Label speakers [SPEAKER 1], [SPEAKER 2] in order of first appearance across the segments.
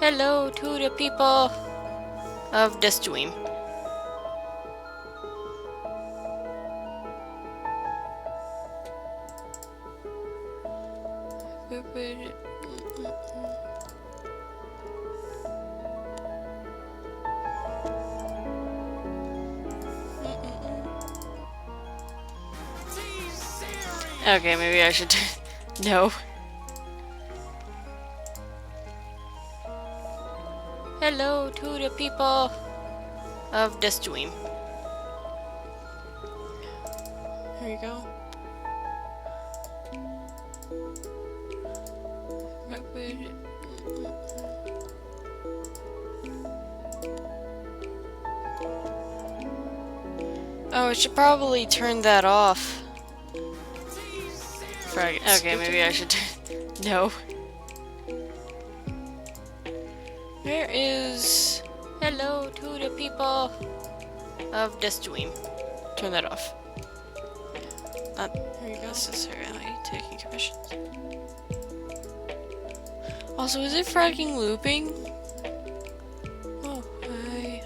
[SPEAKER 1] Hello to the people of the stream. Okay, maybe I should. No. Hello to the people of the stream. There you go. Oh, I should probably turn that off. Okay, maybe I should. No. Where is... Hello to the people of the stream. Turn that off. Not necessarily taking commissions. Also, is it fracking looping? Oh,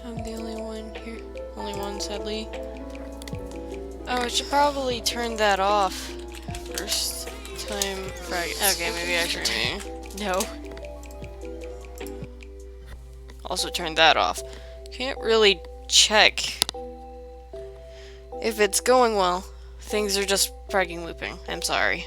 [SPEAKER 1] I'm the only one here. Only one, sadly. Oh, I should probably turn that off. First time frag. Okay, maybe I should. No. Also turn that off. Can't really check if it's going well. Things are just fragging looping. I'm sorry.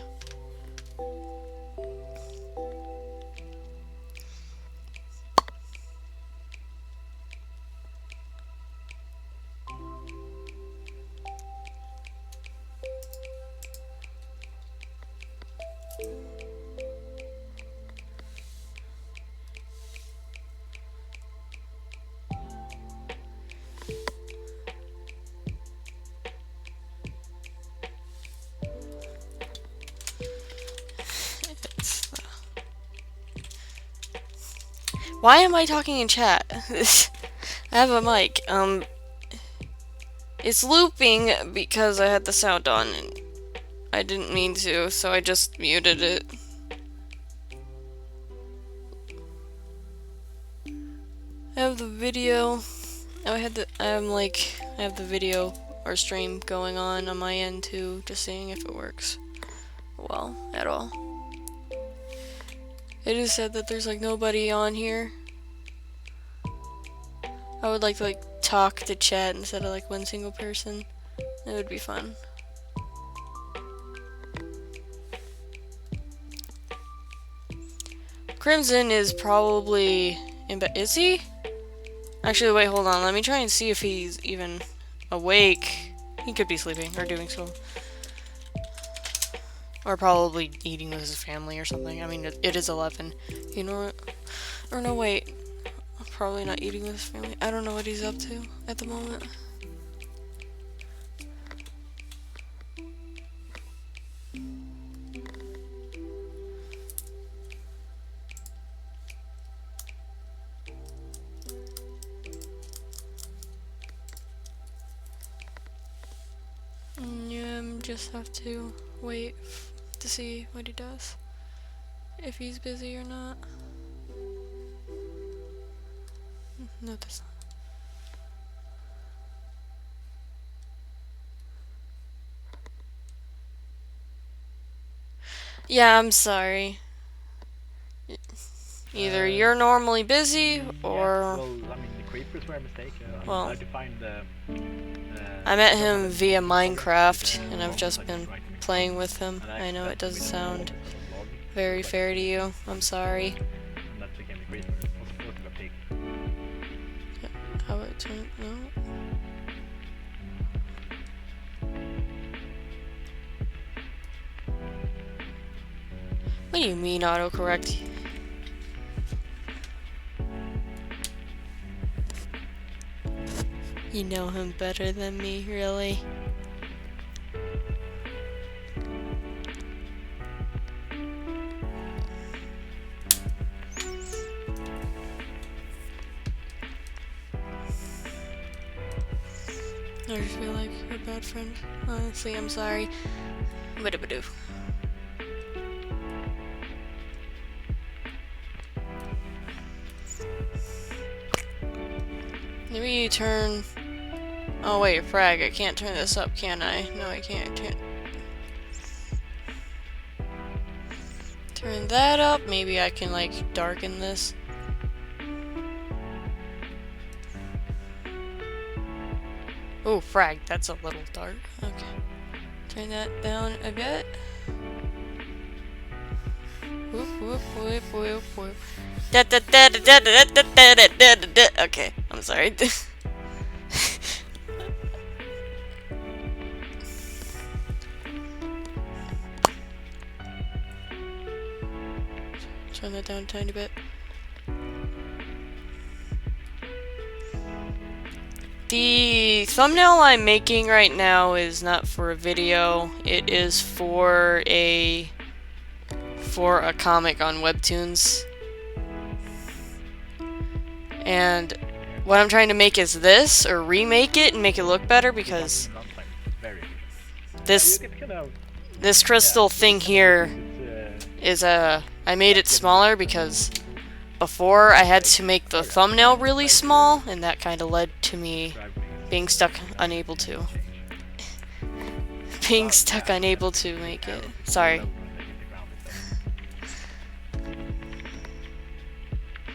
[SPEAKER 1] Why am I talking in chat? I have a mic. It's looping because I had the sound on and I didn't mean to, so I just muted it. I have the video. I have the video or stream going on my end too, just seeing if it works well at all. It is said that there's like nobody on here. I would like to talk to chat instead of like one single person. It would be fun. Crimson is probably in bed. Is he? Actually, wait, hold on. Let me try and see if he's even awake. He could be sleeping or doing so. Or probably eating with his family or something. I mean, it is 11. You know what? Or no, wait. Probably not eating with his family. I don't know what he's up to at the moment. Yeah, just have to wait to see what he does. If he's busy or not. No, that's not. Yeah, I'm sorry. Either you're normally busy, or...
[SPEAKER 2] Well, I mean, the creepers were a mistake.
[SPEAKER 1] Well,
[SPEAKER 2] I defined the...
[SPEAKER 1] I met him via Minecraft, and I've just been playing with him. I know it doesn't sound very fair to you. I'm sorry.
[SPEAKER 2] And that became the creeper. It was supposed to be a pig.
[SPEAKER 1] How it turned... No. What do you mean autocorrect? You know him better than me, really? I just feel like a bad friend. Honestly, I'm sorry. Badoo. Maybe you turn... Oh wait, frag, I can't turn this up, can I? No, I can't. Turn that up. Maybe I can, like, darken this. Oh, frag, that's a little dark. Okay. Turn that down a bit. Whoop, whoop, whoop, whoop, whoop. Da da da da da da da da da da da da. Okay, I'm sorry. Turn that down a tiny bit. The thumbnail I'm making right now is not for a video. It is for a comic on Webtoons. And what I'm trying to make is this, or remake it and make it look better, because this crystal thing here is I made it smaller because before I had to make the thumbnail really small, and that kind of led to me being stuck unable to make it. Sorry.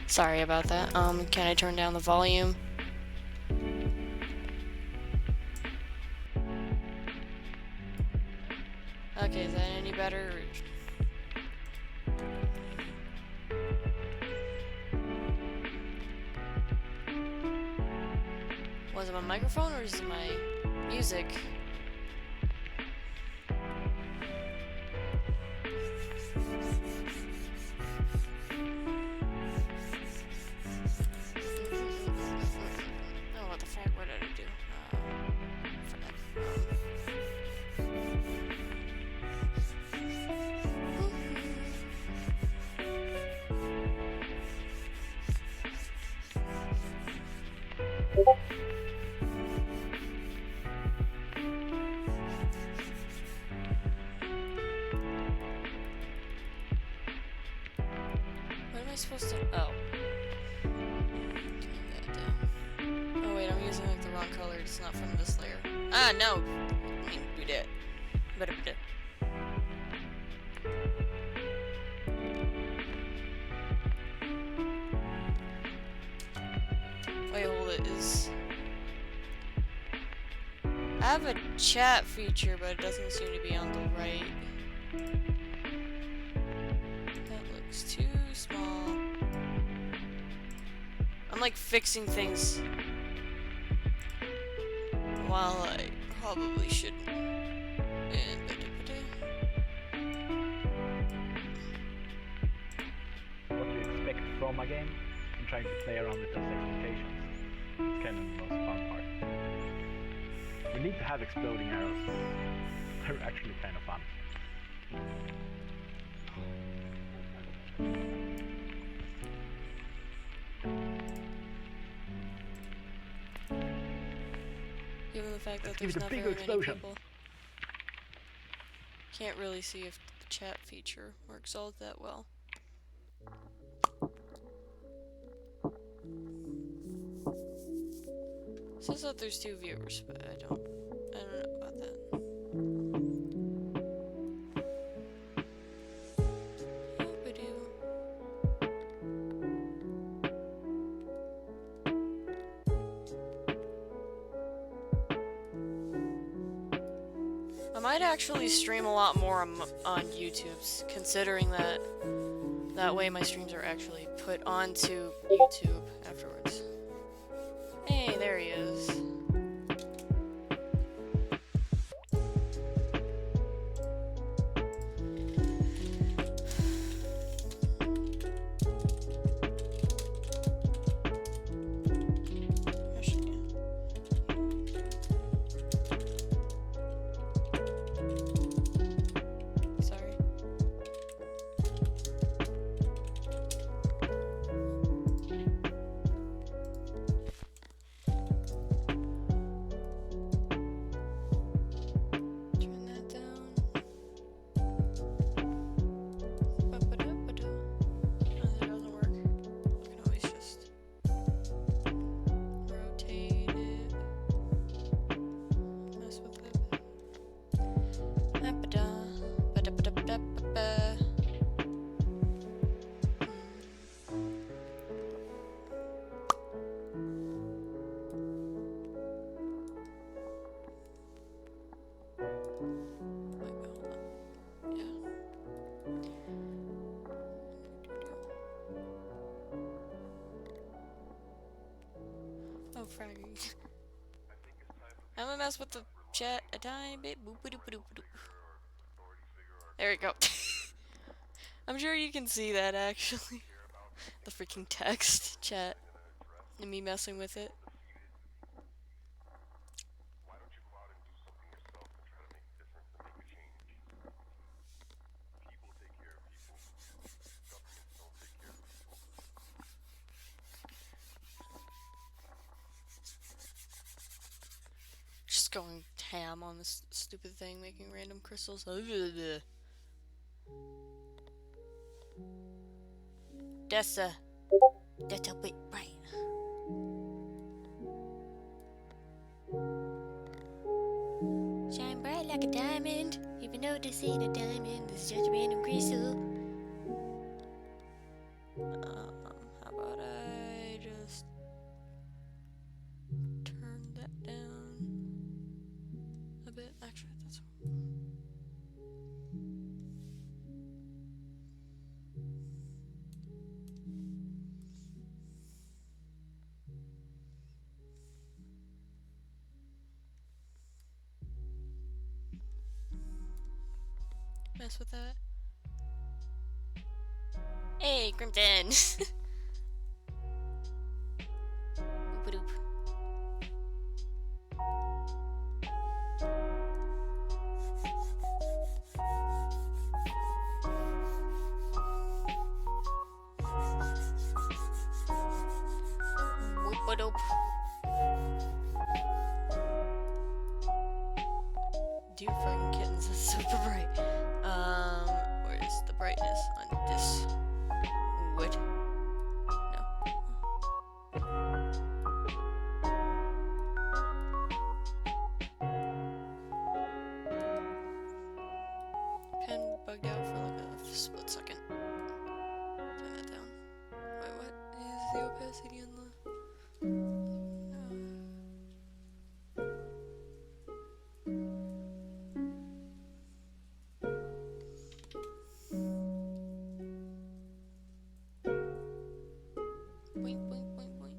[SPEAKER 1] Sorry about that. Can I turn down the volume? Okay, is that any better? Was it my microphone or is it my music? Oh, what the fuck? What did I do? What am I supposed to... Oh. Turn that down. Oh wait, I'm using like the wrong color. It's not from this layer. Ah, no! I mean, we did. Better we did. Wait, hold it. I have a chat feature, but it doesn't seem to be on the right. That looks too small. I'm like fixing things while I probably shouldn't.
[SPEAKER 2] What do you expect from a game and trying to play around with those expectations. It's kind of the most fun part. We need to have exploding arrows. They're actually kind of fun.
[SPEAKER 1] Given the fact that
[SPEAKER 2] Let's
[SPEAKER 1] there's
[SPEAKER 2] give it a
[SPEAKER 1] not
[SPEAKER 2] big
[SPEAKER 1] very many
[SPEAKER 2] explosion.
[SPEAKER 1] people, can't really see if the chat feature works all that well. It says that there's 2 viewers, but I don't know about that. I might actually stream a lot more on YouTube's, considering that way my streams are actually put onto YouTube afterwards. Hey, there he is. Sorry. fragging. I'm gonna mess with the chat a tiny bit. Boop -a -doop -a -doop -a -doop. There we go. I'm sure you can see that actually. The freaking text chat and me messing with it. Just going ham on this stupid thing, making random crystals. That's a bit bright. Shine bright like a diamond, even though this ain't a diamond, this is just a random crystal. How about I just turn that down a bit? Actually, that's mess with that. Hey, Crimson! Oop-a-doop. Whoop-a-doop. Dude, fucking kittens, this is super bright. Where's the brightness on this? Wood? No. Pen bugged out for like a split second. Turn that down. Wait, what is the opacity on the... Boink, boink, boink, boink.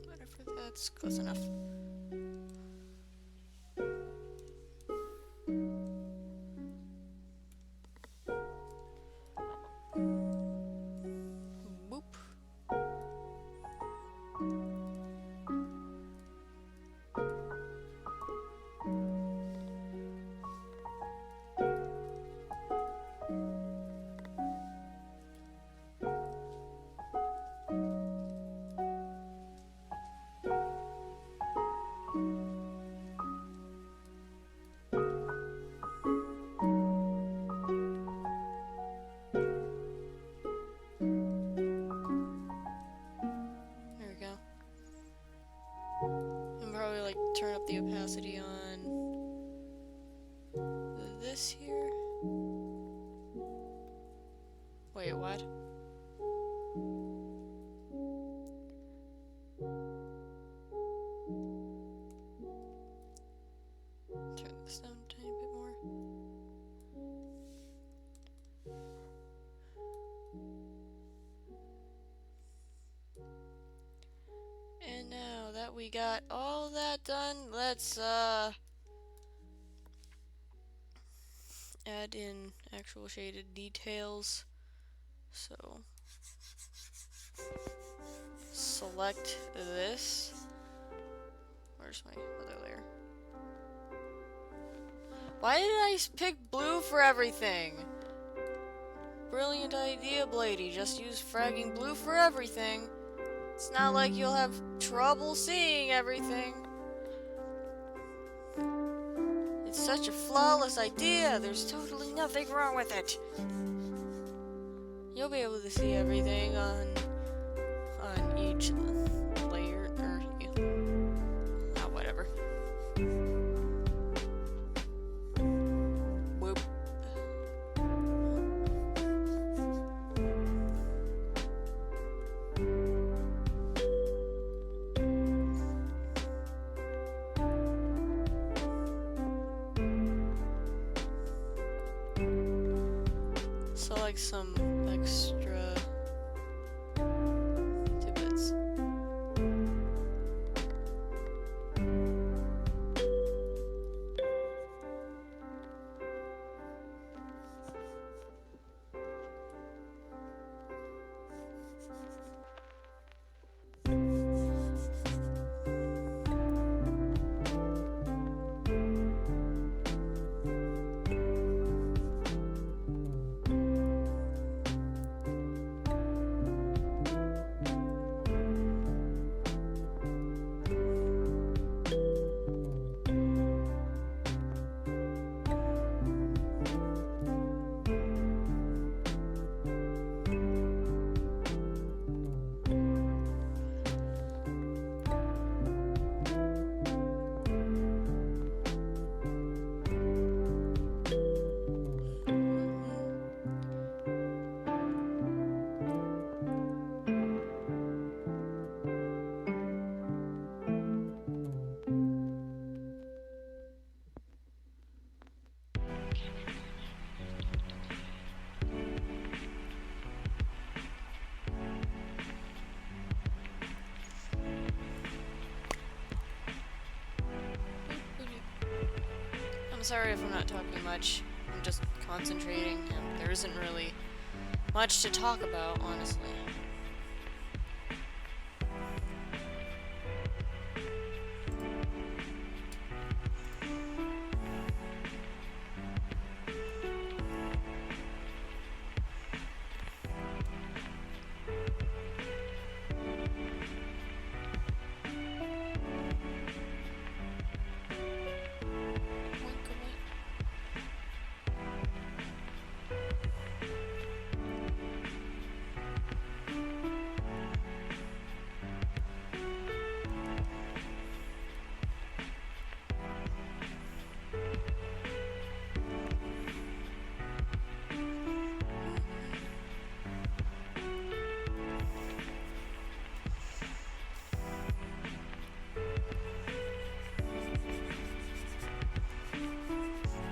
[SPEAKER 1] Whatever, that's close enough. Boop. There we go. And probably like turn up the opacity on this here. Wait, what? Turn this down a tiny bit more. And now that we got all that done, let's add in actual shaded details. So select this. Where's my other layer? Why did I pick blue for everything? Brilliant idea, Blady. Just use fragging blue for everything. It's not like you'll have trouble seeing everything. It's such a flawless idea. There's totally nothing wrong with it. You'll be able to see everything on each layer, or whatever. Whoop. So like some extra tidbits. sorry if I'm not talking much. I'm just concentrating, and there isn't really much to talk about, honestly.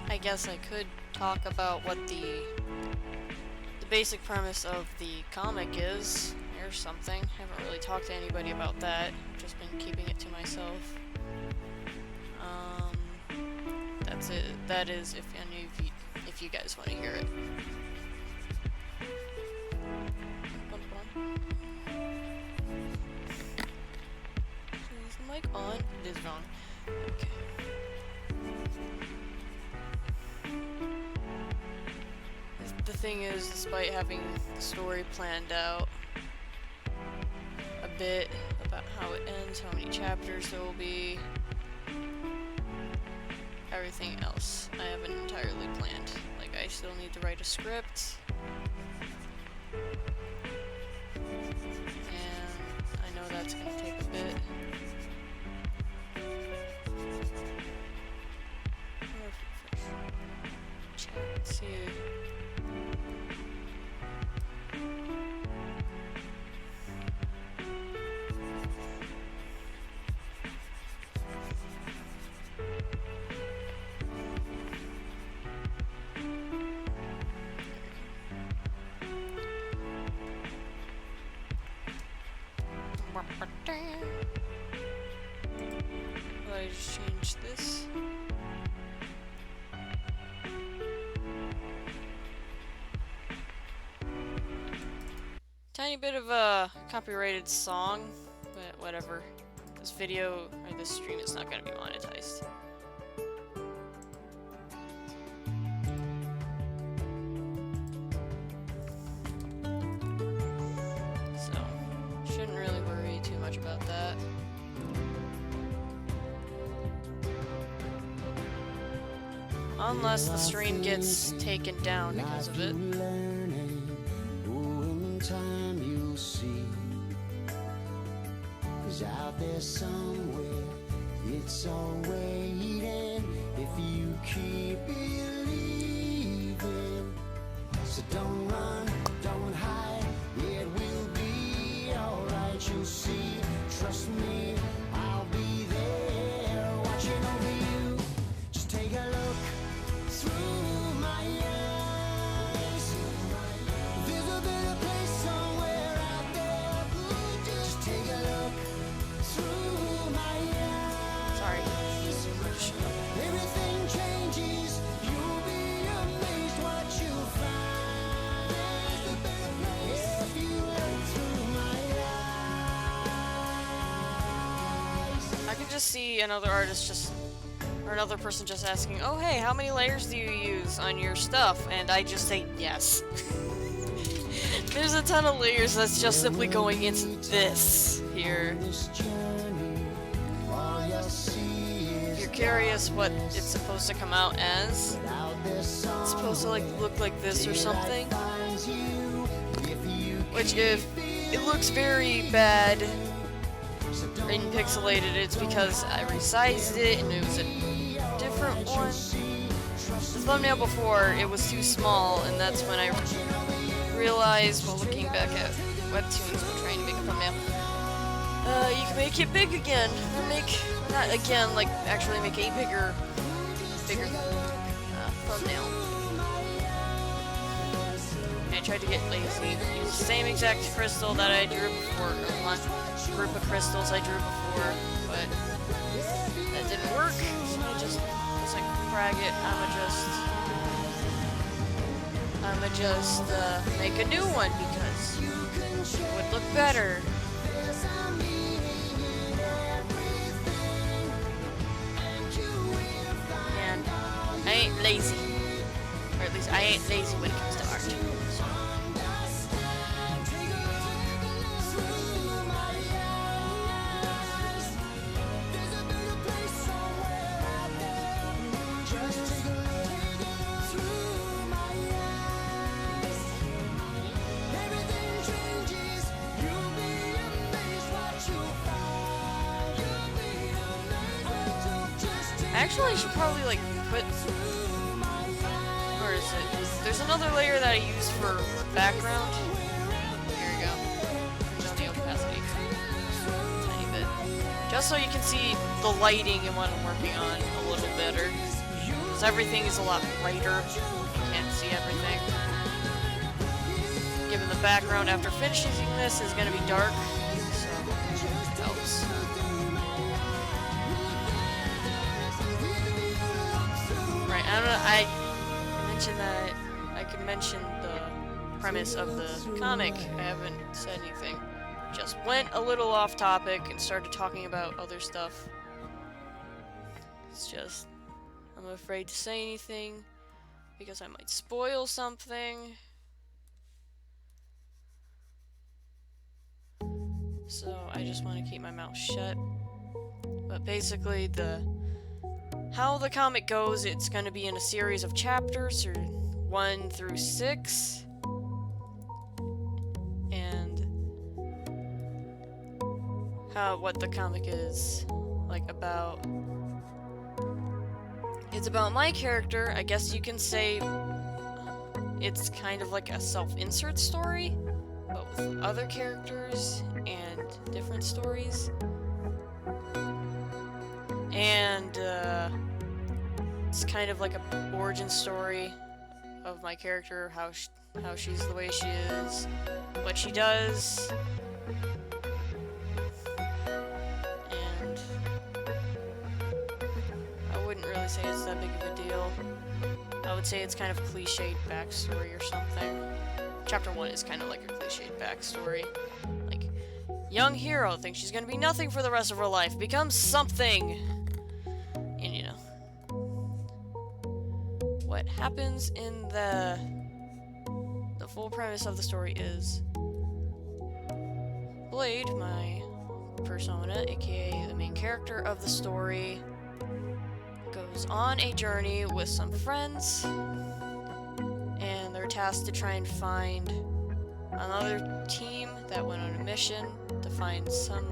[SPEAKER 1] I guess I could talk about what the basic premise of the comic is, or something. I haven't really talked to anybody about that. I've just been keeping it to myself. That's it. That is if any of you, if you guys want to hear it. Is the mic on? It is on. Okay. The thing is, despite having the story planned out a bit about how it ends, how many chapters there will be, everything else I haven't entirely planned. Like, I still need to write a script, and I know that's gonna take a bit. Let's see. Will I just change this? Tiny bit of a copyrighted song, but whatever. This video or this stream is not going to be monetized. So, shouldn't really worry too much about that. Unless the stream gets taken down because of it.
[SPEAKER 3] Out there somewhere, it's all waiting if you keep believing. So don't run, don't hide, it will be alright, you'll see. Trust me, I'll be there watching over you. Just take a look through my eyes. There's a better place somewhere out there. Just take a look through my eyes.
[SPEAKER 1] Sorry.
[SPEAKER 3] Everything changes. You'll be amazed what you'll find. If you look through my eyes.
[SPEAKER 1] I could just see another artist just, or another person just asking, oh hey, how many layers do you use on your stuff? And I just say yes. There's a ton of layers that's just simply going into this here. If you're curious what it's supposed to come out as, it's supposed to like look like this or something. Which if it looks very bad and pixelated, it's because I resized it and it was a different one. The thumbnail before, it was too small, and that's when I realized while looking back at webtoons when trying to make a thumbnail, you can make it big again, or not again, like actually make a bigger thumbnail. And I tried to get lazy, use the same exact crystal that I drew before, or one group of crystals I drew before, but that didn't work, so I just It's like, frag it, I'ma just make a new one because it would look better. And I ain't lazy. Or at least I ain't lazy when it comes to art. Actually, I should probably like put. Where is it? There's another layer that I use for background. Here we go. Turn down the opacity a tiny bit, just so you can see the lighting and what I'm working on a little better. Because everything is a lot brighter. You can't see everything. Given the background after finishing this is going to be dark, so it helps. Right, I don't know, I mentioned that I could mention the premise of the comic. I haven't said anything. Just went a little off topic and started talking about other stuff. It's just, I'm afraid to say anything because I might spoil something. So I just want to keep my mouth shut. But basically, how the comic goes, it's going to be in a series of chapters, or 1 through 6. And what the comic is like about. It's about my character. I guess you can say it's kind of like a self-insert story, but with other characters and different stories. And it's kind of like a origin story of my character, how she's the way she is, what she does, and I wouldn't really say it's that big of a deal. I would say it's kind of a cliched backstory or something. Chapter 1 is kind of like a cliched backstory. Like, young hero thinks she's gonna be nothing for the rest of her life, becomes something! And you know, what happens in the full premise of the story is Blade, my persona, aka the main character of the story, goes on a journey with some friends, and they're tasked to try and find another team that went on a mission to find some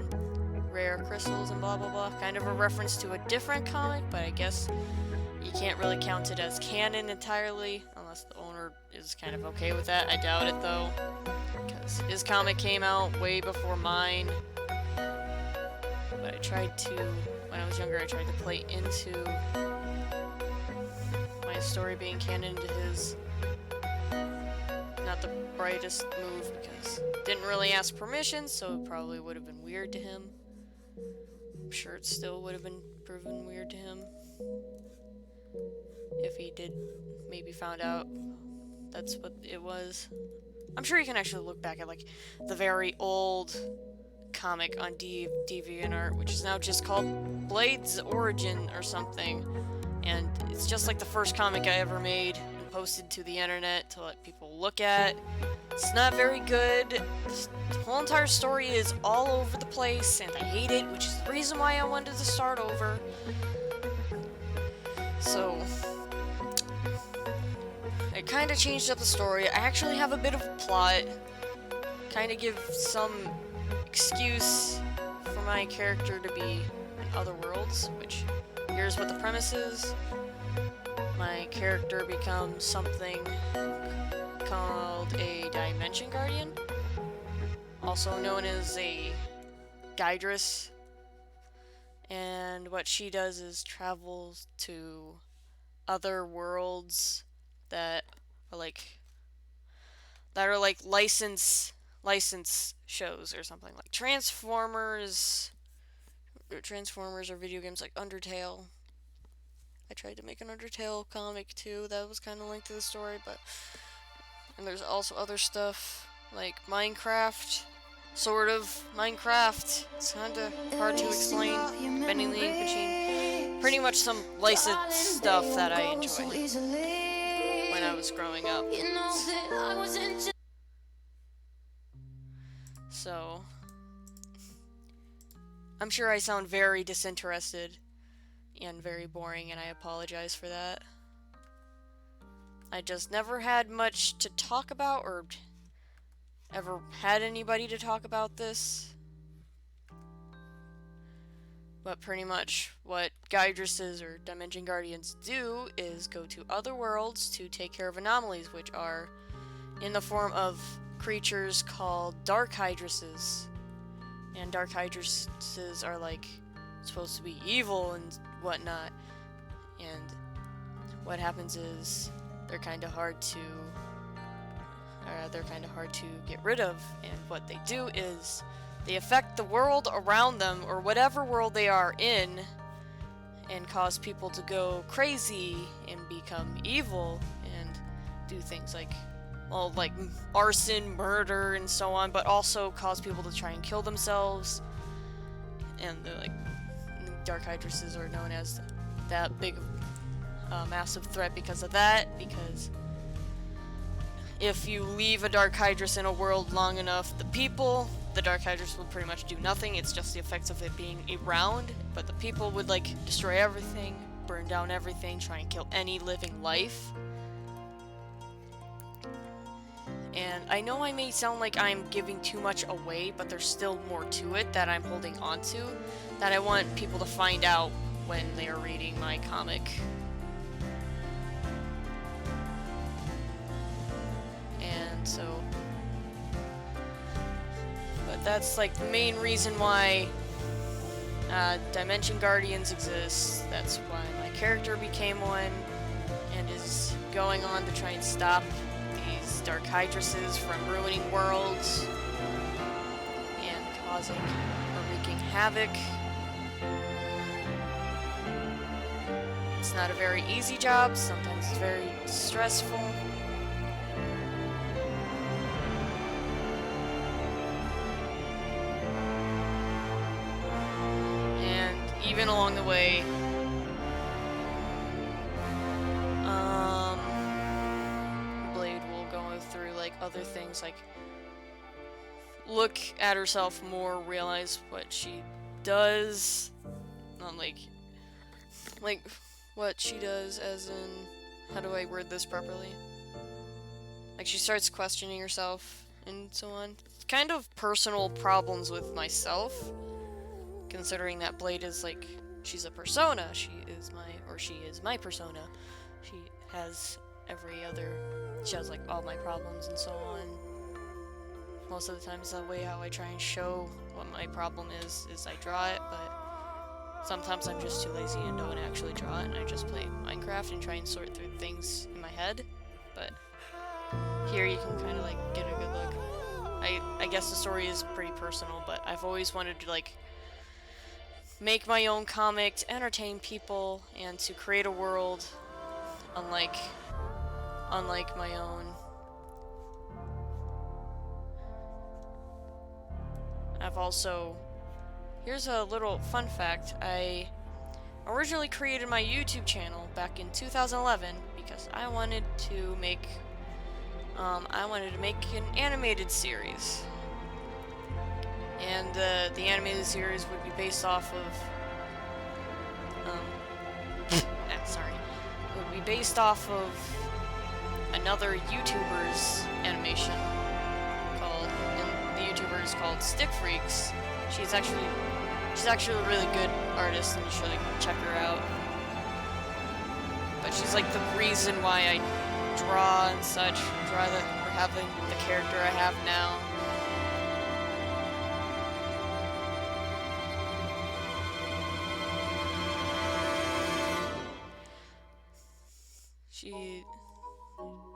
[SPEAKER 1] rare crystals and blah blah blah. Kind of a reference to a different comic, but I guess you can't really count it as canon entirely, unless the owner is kind of okay with that. I doubt it though, because his comic came out way before mine. But I tried to, when I was younger, I tried to play into my story being canon to his. Not the brightest move, because didn't really ask permission, so it probably would have been weird to him. I'm sure it still would have been proven weird to him if he did maybe found out that's what it was. I'm sure you can actually look back at like the very old comic on DeviantArt, which is now just called Blade's Origin or something, and it's just like the first comic I ever made and posted to the internet to let people look at. It's not very good. The whole entire story is all over the place, and I hate it, which is the reason why I wanted to start over. So, I kind of changed up the story. I actually have a bit of a plot. Kind of give some excuse for my character to be in other worlds, which here's what the premise is. My character becomes something called a Dimension Guardian, also known as a Guidress, and what she does is travels to other worlds that are like license shows or something, like Transformers or video games like Undertale, I tried to make an Undertale comic too that was kind of linked to the story, and there's also other stuff like Minecraft, sort of Minecraft. It's kind of hard to explain, bending the ink machine. Pretty much some licensed stuff that I enjoyed when I was growing up. So, I'm sure I sound very disinterested and very boring, and I apologize for that. I just never had much to talk about, or ever had anybody to talk about this. But pretty much what Guidresses or Dimension Guardians do is go to other worlds to take care of anomalies, which are in the form of creatures called Dark Hydresses. And Dark Hydresses are like supposed to be evil and whatnot. And what happens is they're kind of hard to get rid of. And what they do is they affect the world around them, or whatever world they are in, and cause people to go crazy and become evil and do things like, well, like arson, murder, and so on, but also cause people to try and kill themselves. And they're like, Dark Hydresses are known as that big, massive threat because of that, because if you leave a Dark Hydrus in a world long enough, the Dark Hydrus will pretty much do nothing. It's just the effects of it being around, but the people would like destroy everything, burn down everything, try and kill any living life. And I know I may sound like I'm giving too much away, but there's still more to it that I'm holding on to, that I want people to find out when they are reading my comic. And so, but that's like the main reason why Dimension Guardians exists. That's why my character became one, and is going on to try and stop these Dark Hydresses from ruining worlds and causing or wreaking havoc. It's not a very easy job, sometimes it's very stressful. And even along the way, Blade will go through like other things, like look at herself more, realize what she does, not like what she does, as in, how do I word this properly? Like, she starts questioning herself and so on. It's kind of personal problems with myself, considering that Blade is like, she's a persona. She is my persona. She has like all my problems and so on. Most of the times the way how I try and show what my problem is I draw it, but sometimes I'm just too lazy and don't actually draw it, and I just play Minecraft and try and sort through things in my head. But here you can kind of like get a good look. I guess the story is pretty personal, but I've always wanted to like make my own comic to entertain people and to create a world unlike my own. I've also, here's a little fun fact. I originally created my YouTube channel back in 2011 because I wanted to make an animated series. And the animated series would be based off of would be based off of another YouTuber's animation and the YouTuber is called Stick Freaks. She's actually a really good artist, and you should check her out. But she's like the reason why I draw and such, having the character I have now.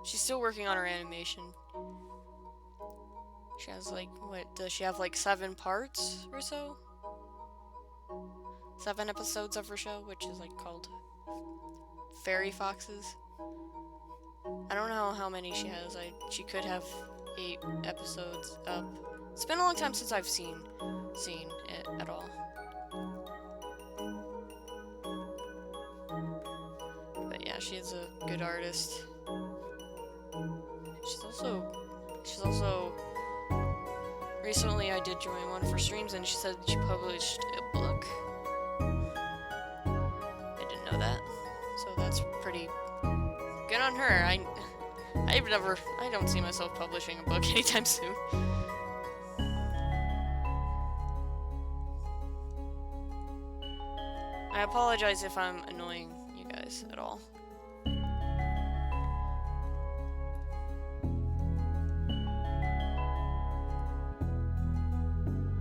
[SPEAKER 1] She's still working on her animation. She has like, does she have like 7 parts or so? 7 episodes of her show, which is like called fairy foxes. I don't know how many she has. She could have 8 episodes up. It's been a long time since I've seen it at all. But yeah, she's a good artist. She's also recently I did join one of her streams and she said she published a book. I didn't know that. So that's pretty good on her. I don't see myself publishing a book anytime soon. I apologize if I'm annoying you guys at all.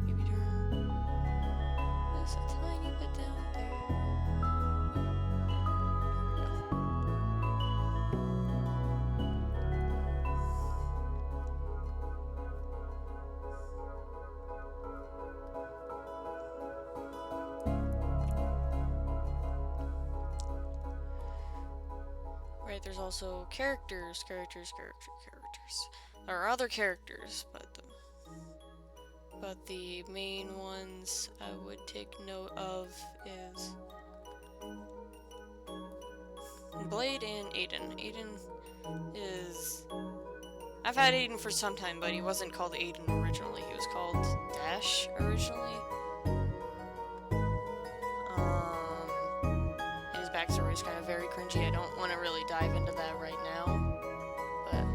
[SPEAKER 1] Maybe turn this a tiny bit down there. Right, there's also characters. There are other characters, but the main ones I would take note of is Blade and Aiden. Aiden is... I've had Aiden for some time, but he wasn't called Aiden originally. He was called Dash originally. His backstory is kind of very cringy. I don't want to really dive into that right now, but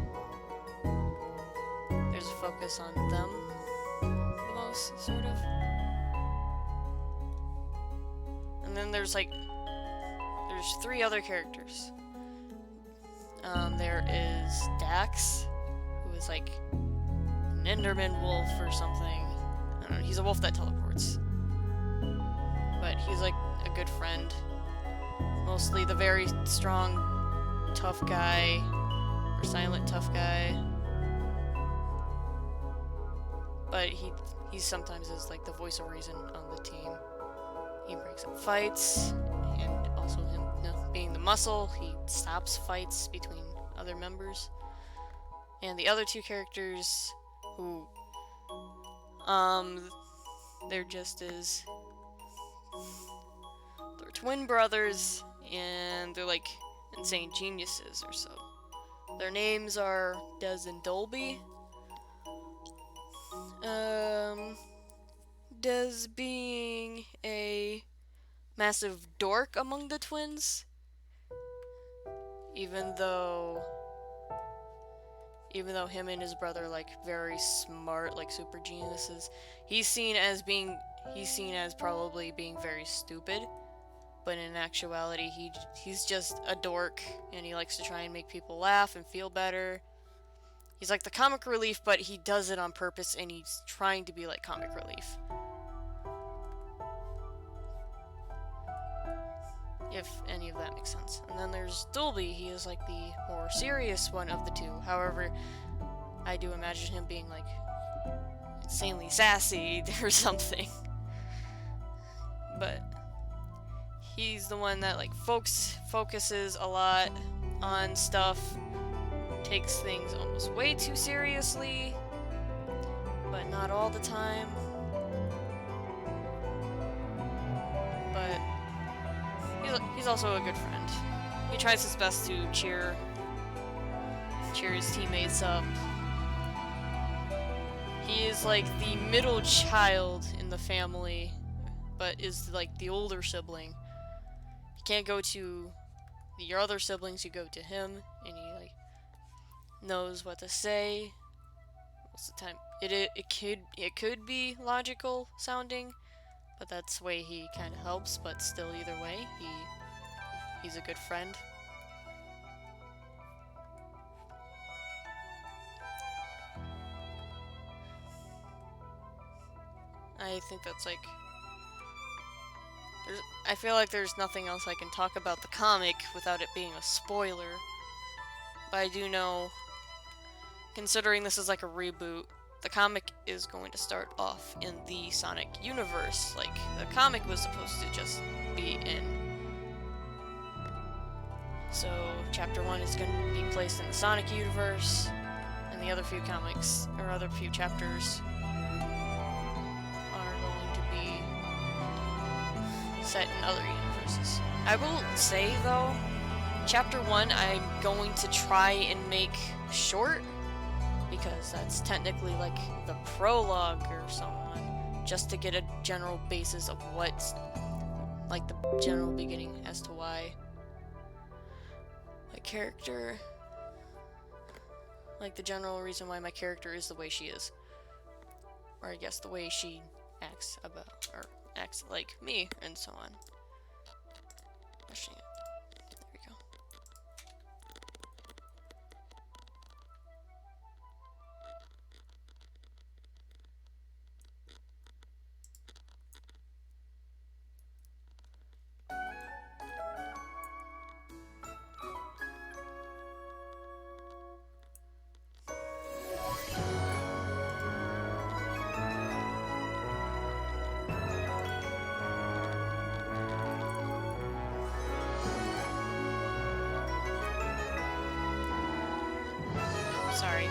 [SPEAKER 1] there's a focus on them the most, sort of. And then there's 3 other characters. There is Dax, who is like an Enderman wolf or something. I don't know, he's a wolf that teleports. But he's like a good friend. Mostly the very strong, tough guy, or silent tough guy. But he sometimes is like the voice of reason on the team. He breaks up fights, and also him being the muscle, he stops fights between other members. And the other 2 characters who, they're just as... They're twin brothers, and they're like insane geniuses or so. Their names are Des and Dolby. Des being a massive dork among the twins, even though him and his brother are like very smart, like super geniuses, he's seen as probably being very stupid. But in actuality, he's just a dork, and he likes to try and make people laugh and feel better. He's like the comic relief, but he does it on purpose, and he's trying to be like comic relief. If any of that makes sense. And then there's Dolby. He is like the more serious one of the 2. However, I do imagine him being like insanely sassy or something. But he's the one that like focuses a lot on stuff, takes things almost way too seriously, but not all the time. But he's also a good friend. He tries his best to cheer his teammates up. He is like the middle child in the family, but is like the older sibling. You can't go to your other siblings, you go to him, and he like knows what to say most of the time. It could be logical sounding, but that's the way he kind of helps. But still, either way, he's a good friend. I think that's like... I feel like there's nothing else I can talk about the comic without it being a spoiler. But I do know, considering this is like a reboot, the comic is going to start off in the Sonic universe. Like, the comic was supposed to just be in So chapter 1 is going to be placed in the Sonic universe, and the other few comics, or other few chapters, are going to be set in other universes. I will say, though, chapter 1 I'm going to try and make short, because that's technically like the prologue or so on, just to get a general basis of what's, like the general beginning as to why my character, like the general reason why my character is the way she is. Or I guess the way she acts about, or acts like me, and so on. Pushing it. There we go. Sorry.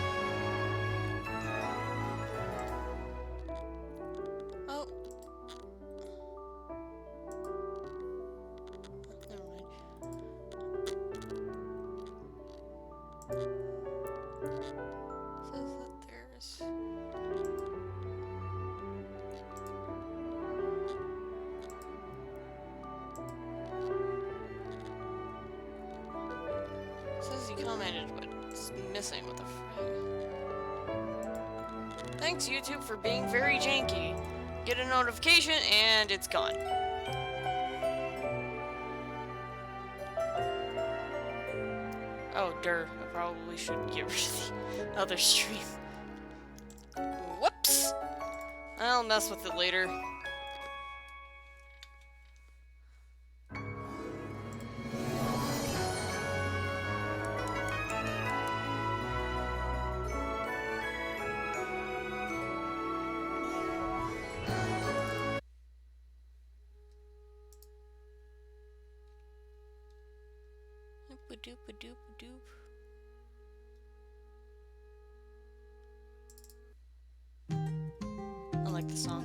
[SPEAKER 1] Oh. Never mind. Says that there's... Says he commented what's missing, what the frick. Thanks YouTube for being very janky. Get a notification and it's gone. Oh, I probably should get rid of the other stream. Whoops! I'll mess with it later. Doop-a-doop-a-doop-a-doop. I like the song.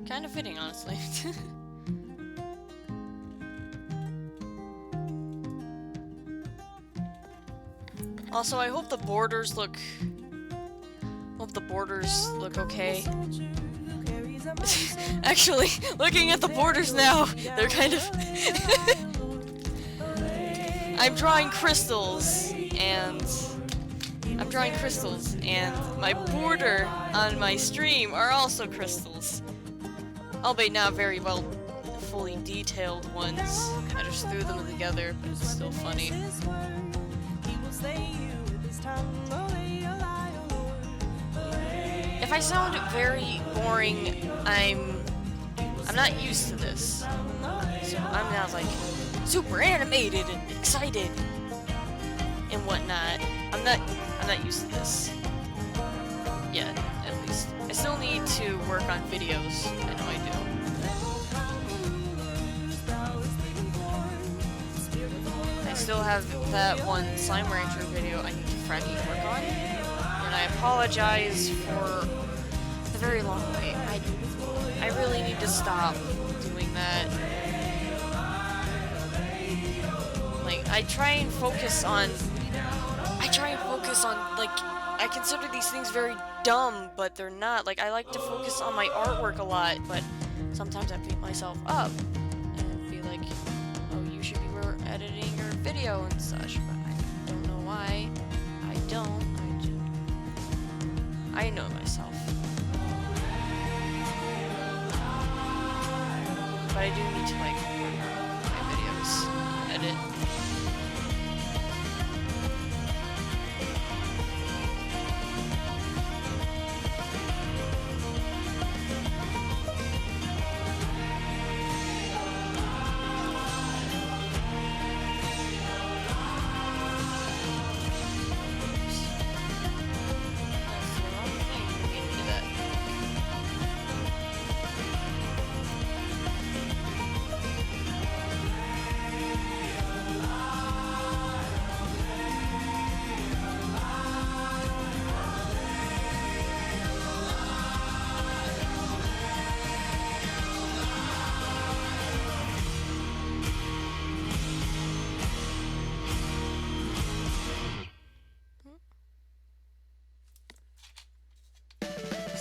[SPEAKER 1] Kind of fitting, honestly. Also, I hope the borders look... okay. Actually, looking at the borders now, they're kind of... I'm drawing crystals, and my border on my stream are also crystals. Albeit not very well fully detailed ones. I just threw them together, but it's still funny. If I sound very boring, I'm not used to this. So I'm not like super animated and excited and whatnot. I'm not used to this. Yet, at least. I still need to work on videos. I know I do. I still have that one Slime Rancher video I need to fracking work on. And I apologize for the very long wait. I really need to stop doing that. Like, I try and focus on, like, I consider these things very dumb, but they're not. Like, I like to focus on my artwork a lot, but sometimes I beat myself up and be like, oh, you should be editing your video and such, but I don't know why. I know myself. But I do need to, like, work on my videos, edit.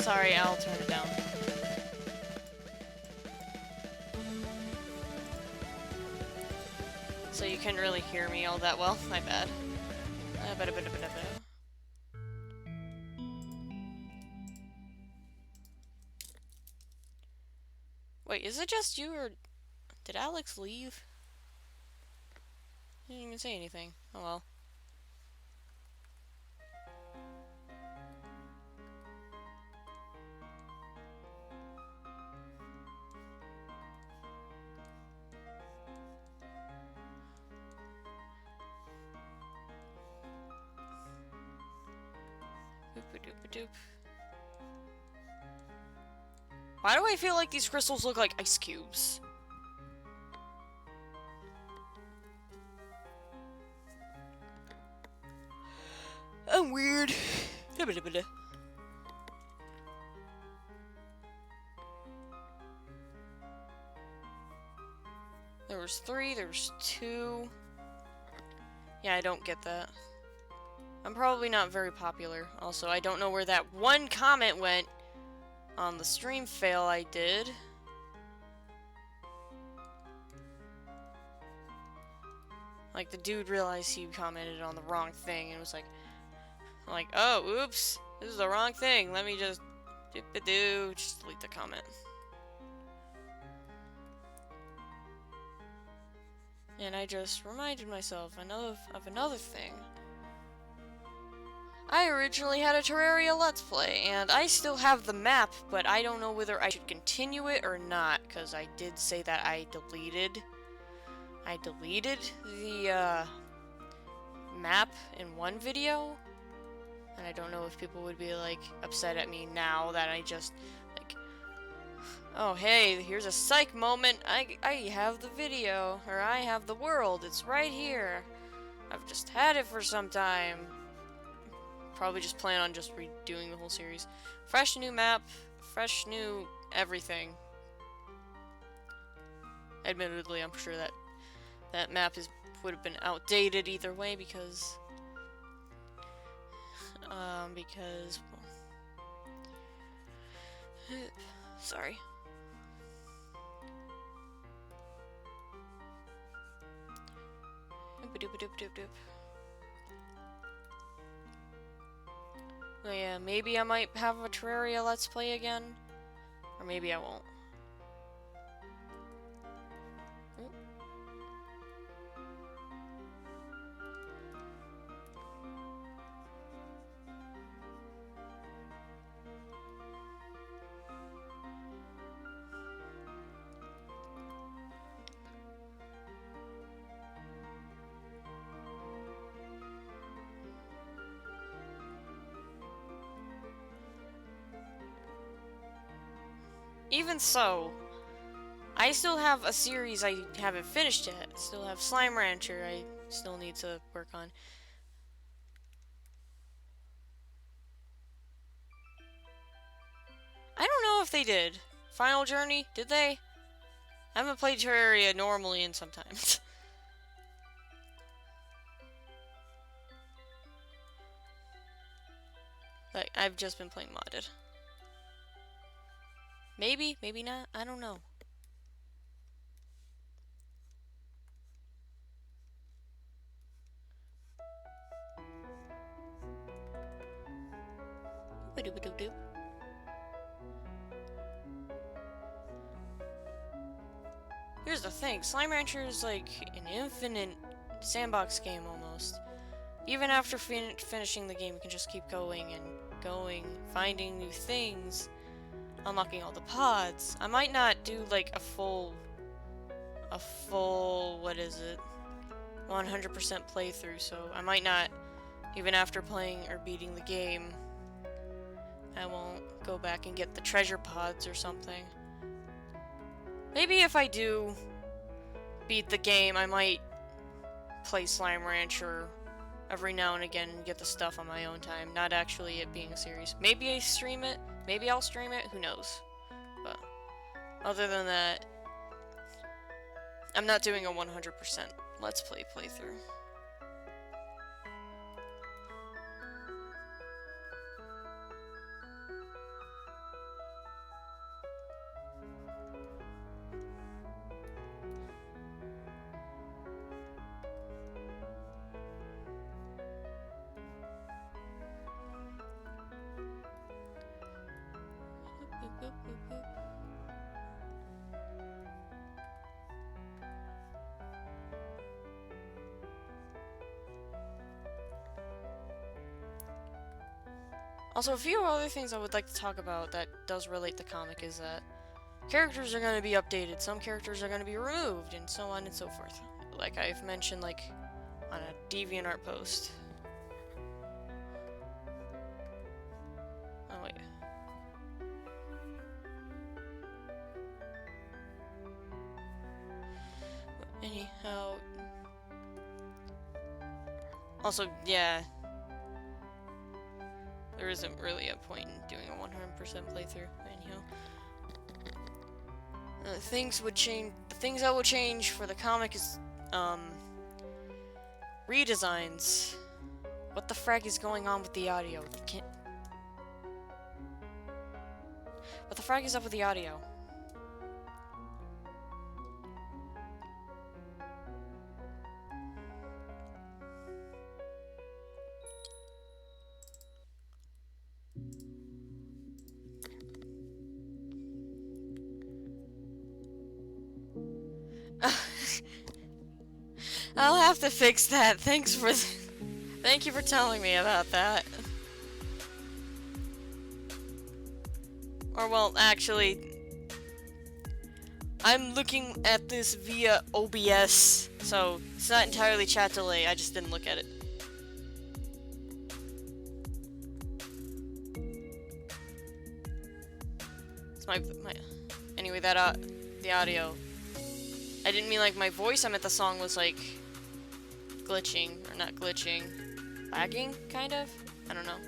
[SPEAKER 1] Sorry, I'll turn it down. So you couldn't really hear me all that well. My bad. Wait, is it just you or did Alex leave? He didn't even say anything. Oh well. Doop-a-doop-a-doop. Why do I feel like these crystals look like ice cubes? I'm weird. There was 3, there was 2. Yeah, I don't get that. I'm probably not very popular. Also, I don't know where that one comment went on the stream fail I did. Like, the dude realized he commented on the wrong thing and was like, oh, oops, this is the wrong thing. Let me just just delete the comment. And I just reminded myself of another thing. I originally had a Terraria Let's Play, and I still have the map, but I don't know whether I should continue it or not, because I did say that I deleted the map in one video, and I don't know if people would be like upset at me now that I just like, oh hey, here's a psych moment, I have the video, or I have the world, it's right here, I've just had it for some time. Probably just plan on just redoing the whole series. Fresh new map, fresh new everything. Admittedly, I'm sure that that map would have been outdated either way because sorry. Doop-a-doop-a-doop-a-doop. Oh yeah, maybe I might have a Terraria Let's Play again. Or maybe I won't. Oop. Even so, I still have a series I haven't finished yet. I still have Slime Rancher I still need to work on. I don't know if they did. Final Journey, did they? I haven't played Terraria normally in some time. Like, I've just been playing modded. Maybe, maybe not, I don't know. Ba-doop-a-doop-doop. Here's the thing, Slime Rancher is like an infinite sandbox game almost. Even after finishing the game, you can just keep going and going, finding new things, unlocking all the pods. I might not do like a full, what is it, 100% playthrough, so I might not, even after playing or beating the game, I won't go back and get the treasure pods or something. Maybe if I do beat the game, I might play Slime Rancher every now and again and get the stuff on my own time, not actually it being a series. Maybe I stream it, maybe I'll stream it, who knows. But other than that, I'm not doing a 100% Let's Play playthrough. Also, a few other things I would like to talk about that does relate to comic is that characters are going to be updated, some characters are going to be removed, and so on and so forth. Like I've mentioned, like, on a DeviantArt post. Oh, wait. But anyhow... Also, yeah... There isn't really a point in doing a 100% playthrough, anyhow. Things would change. The things that will change for the comic is, redesigns. What the frack is going on with the audio? Can't. What the frack is up with the audio? I'll have to fix that. Thank you for telling me about that. Or well, actually, I'm looking at this via OBS, so it's not entirely chat delay. I just didn't look at it. It's my anyway, that the audio. I didn't mean like my voice, I meant the song was like glitching, or not glitching, lagging, kind of? I don't know.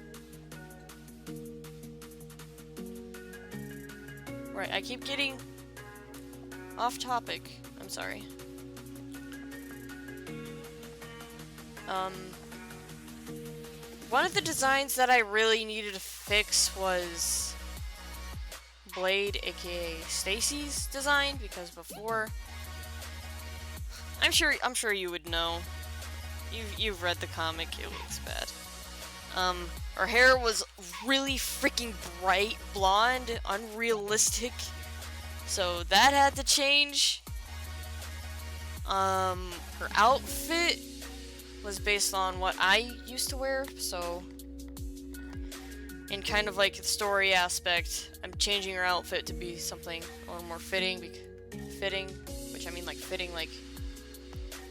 [SPEAKER 1] Right, I keep getting off topic. I'm sorry. One of the designs that I really needed to fix was Blade, aka Stacy's design, because before I'm sure you would know. You've read the comic, it looks bad. Her hair was really freaking bright blonde, unrealistic. So that had to change. Her outfit was based on what I used to wear, so in kind of like the story aspect, I'm changing her outfit to be something a little more fitting, which I mean like fitting like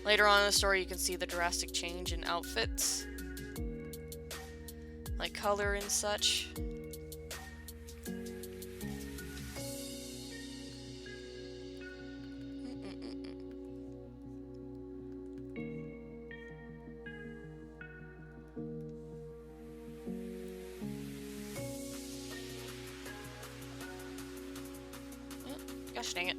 [SPEAKER 1] later on in the story you can see the drastic change in outfits. Like color and such. Gosh dang it.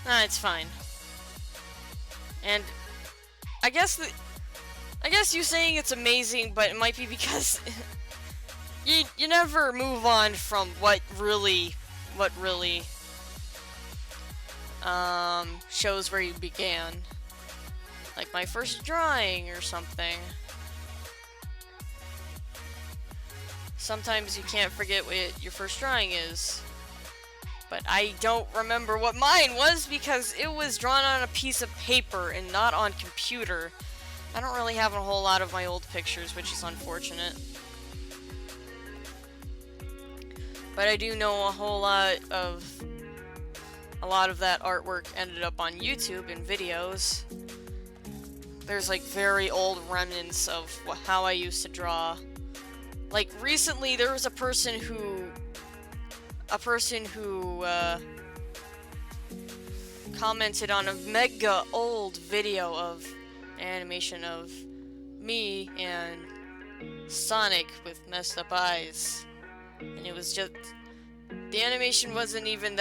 [SPEAKER 1] Nah, it's fine. And I guess you saying it's amazing, but it might be because you never move on from what really shows where you began. Like my first drawing or something. Sometimes you can't forget what your first drawing is. But I don't remember what mine was because it was drawn on a piece of paper and not on computer. I don't really have a whole lot of my old pictures, which is unfortunate. But I do know a lot of that artwork ended up on YouTube in videos. There's like very old remnants of how I used to draw. Like recently there was a person who commented on a mega old video of animation of me and Sonic with messed up eyes, and it was just the animation wasn't even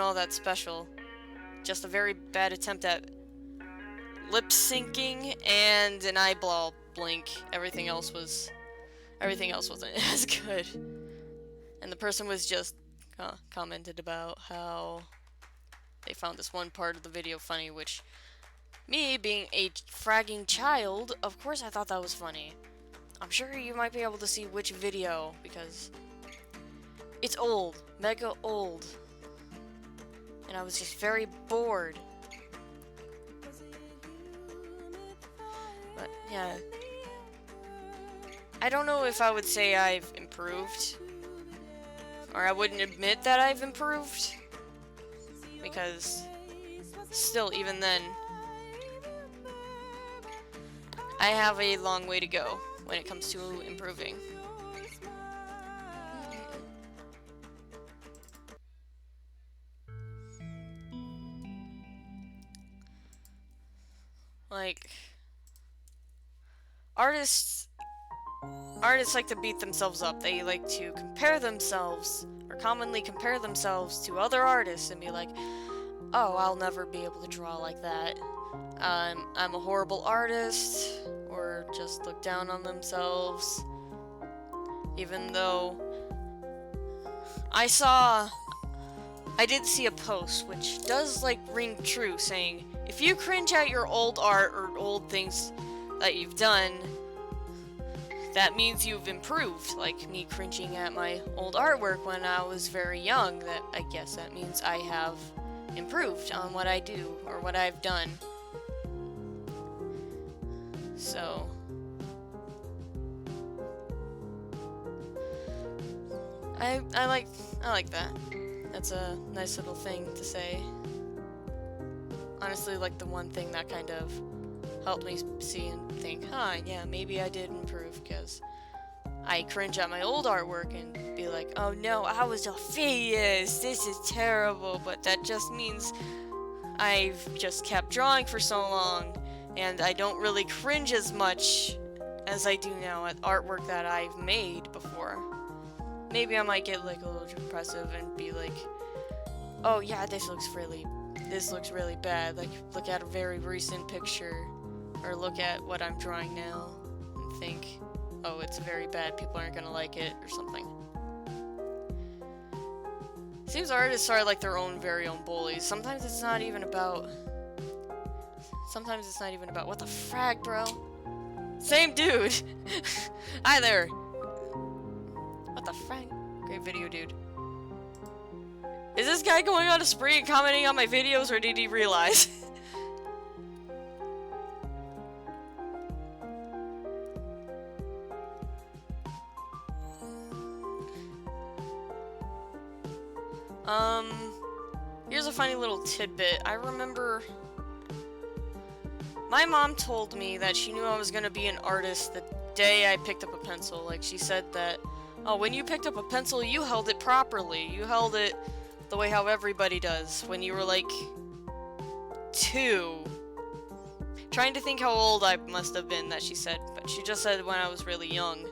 [SPEAKER 1] all that special, just a very bad attempt at lip syncing and an eyeball blink. Everything else everything else wasn't as good. And the person was just commented about how they found this one part of the video funny, which, me being a fragging child, of course I thought that was funny. I'm sure you might be able to see which video, because it's old, mega old. And I was just very bored. But yeah, I don't know if I would say I've improved, or I wouldn't admit that I've improved, because still, even then, I have a long way to go when it comes to improving. Like, artists like to beat themselves up. They like to compare themselves, or commonly compare themselves to other artists and be like, oh, I'll never be able to draw like that. I'm a horrible artist, or just look down on themselves. Even though I did see a post which does like ring true, saying if you cringe at your old art or old things that you've done, that means you've improved. Like me cringing at my old artwork when I was very young, that I guess that means I have improved on what I do or what I've done. So I like that. That's a nice little thing to say. Honestly, like the one thing that kind of helped me see and think, yeah, maybe I did improve, because I cringe at my old artwork and be like, oh no, I was a failure, this is terrible, but that just means I've just kept drawing for so long, and I don't really cringe as much as I do now at artwork that I've made before. Maybe I might get like a little depressive and be like, oh yeah, this looks really bad. Like, look at a very recent picture, or look at what I'm drawing now and think, oh, it's very bad, people aren't gonna like it, or something. Seems artists are like their own very own bullies. Sometimes it's not even about what the frag, bro? Same dude! Hi there! What the frag? Great video, dude. Is this guy going on a spree and commenting on my videos, or did he realize? Here's a funny little tidbit. I remember my mom told me that she knew I was gonna be an artist the day I picked up a pencil. Like, she said that, oh, when you picked up a pencil, you held it properly. You held it the way how everybody does when you were like 2. Trying to think how old I must have been that she said, but she just said when I was really young.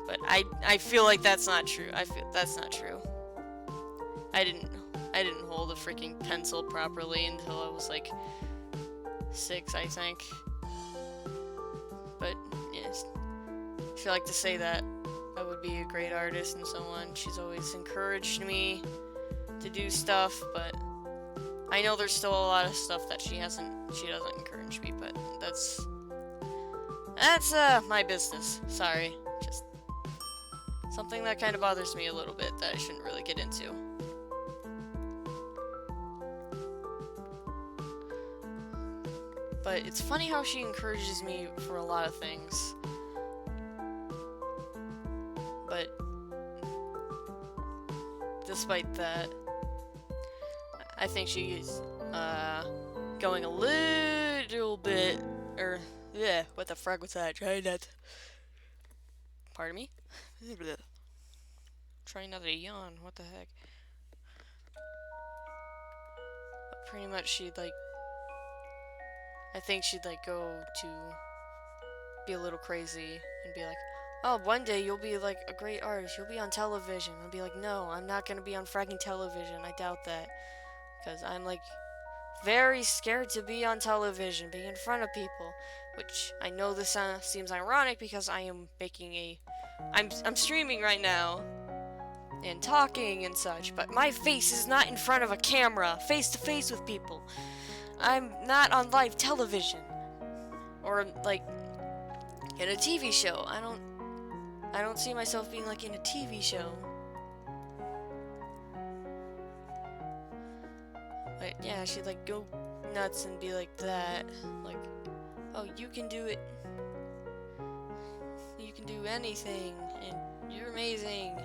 [SPEAKER 1] But I feel like that's not true. I feel that's not true. I didn't hold a freaking pencil properly until I was like 6, I think. But yes, I feel like to say that I would be a great artist and so on. She's always encouraged me to do stuff, but I know there's still a lot of stuff that she doesn't encourage me, but that's my business. Sorry. Just something that kind of bothers me a little bit that I shouldn't really get into. But it's funny how she encourages me for a lot of things. But despite that, I think she's going a little bit, what the frag was that? Try not. Pardon me? Trying not to yawn, what the heck? But pretty much she'd like, I think she'd like go to be a little crazy and be like, oh, one day you'll be like a great artist, you'll be on television. I'll be like, no, I'm not gonna be on fragging television, I doubt that. Because I'm like very scared to be on television, being in front of people. Which I know this seems ironic because I am making a I'm streaming right now and talking and such, but my face is not in front of a camera, face to face with people. I'm not on live television or like in a TV show. I don't see myself being like in a TV show. But yeah, she'd like go nuts and be like that. Like, oh, you can do it. You can do anything, and you're amazing.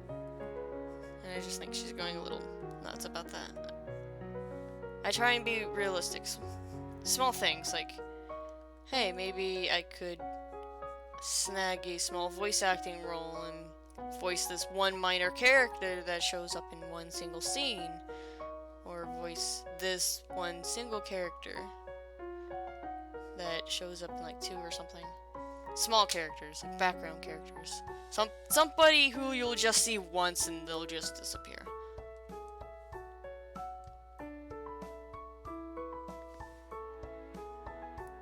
[SPEAKER 1] And I just think she's going a little nuts about that. I try and be realistic. Small things like, hey, maybe I could snag a small voice acting role and voice this one minor character that shows up in one single scene. Or voice this one single character that shows up in like 2 or something. Small characters, like background characters. Somebody who you'll just see once and they'll just disappear.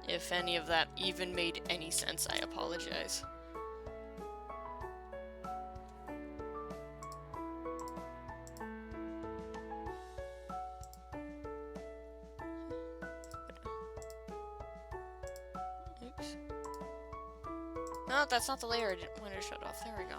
[SPEAKER 1] If any of that even made any sense, I apologize. Oops. No, that's not the layer I didn't want to shut off. There we go.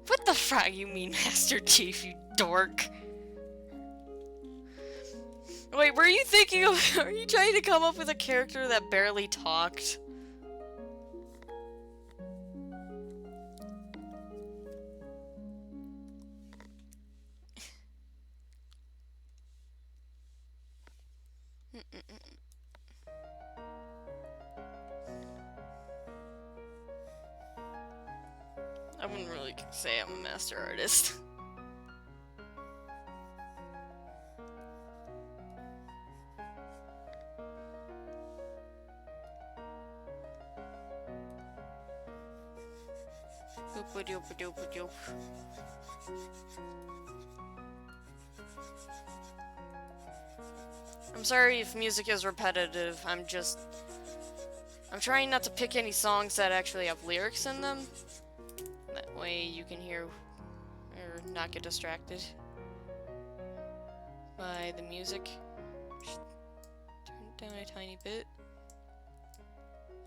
[SPEAKER 1] What the frag you mean, Master Chief, you dork? Wait, were you thinking of... Are you trying to come up with a character that barely talked? I wouldn't really say I'm a master artist. Boop-a-doop-a-doop-a-doop. I'm sorry if music is repetitive. I'm trying not to pick any songs that actually have lyrics in them. That way you can hear or not get distracted by the music. Just turn it down a tiny bit.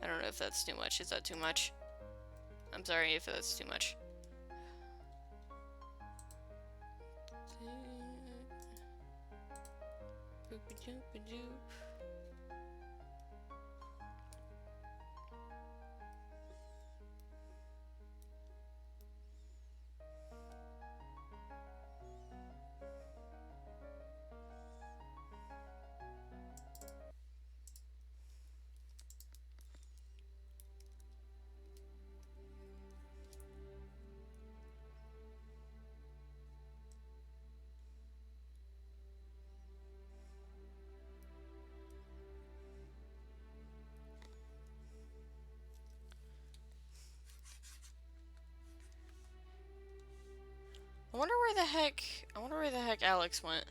[SPEAKER 1] I don't know if that's too much. Is that too much? I'm sorry if that's too much. Boop-a-doop-a-doop. I wonder where the heck Alex went.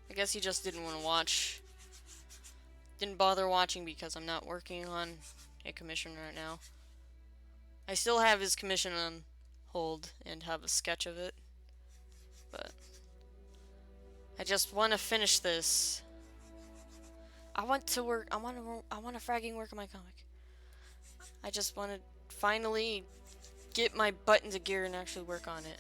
[SPEAKER 1] I guess he just didn't want to watch. Didn't bother watching because I'm not working on a commission right now. I still have his commission on hold and have a sketch of it. But I just want to finish this. I want to work. I want to fragging work on my comic. I just want to finally get my butt into gear and actually work on it.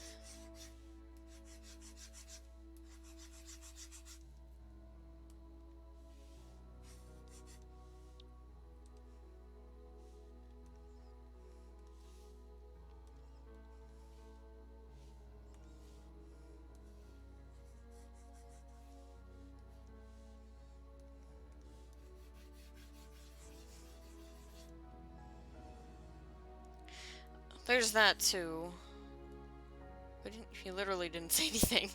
[SPEAKER 1] There's that too. But he literally didn't say anything.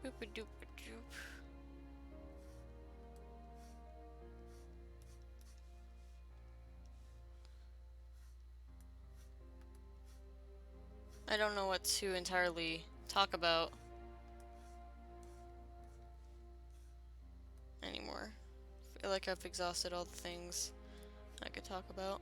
[SPEAKER 1] Boop-a-doop-a-doop. I don't know what to entirely talk about anymore. I feel like I've exhausted all the things I could talk about.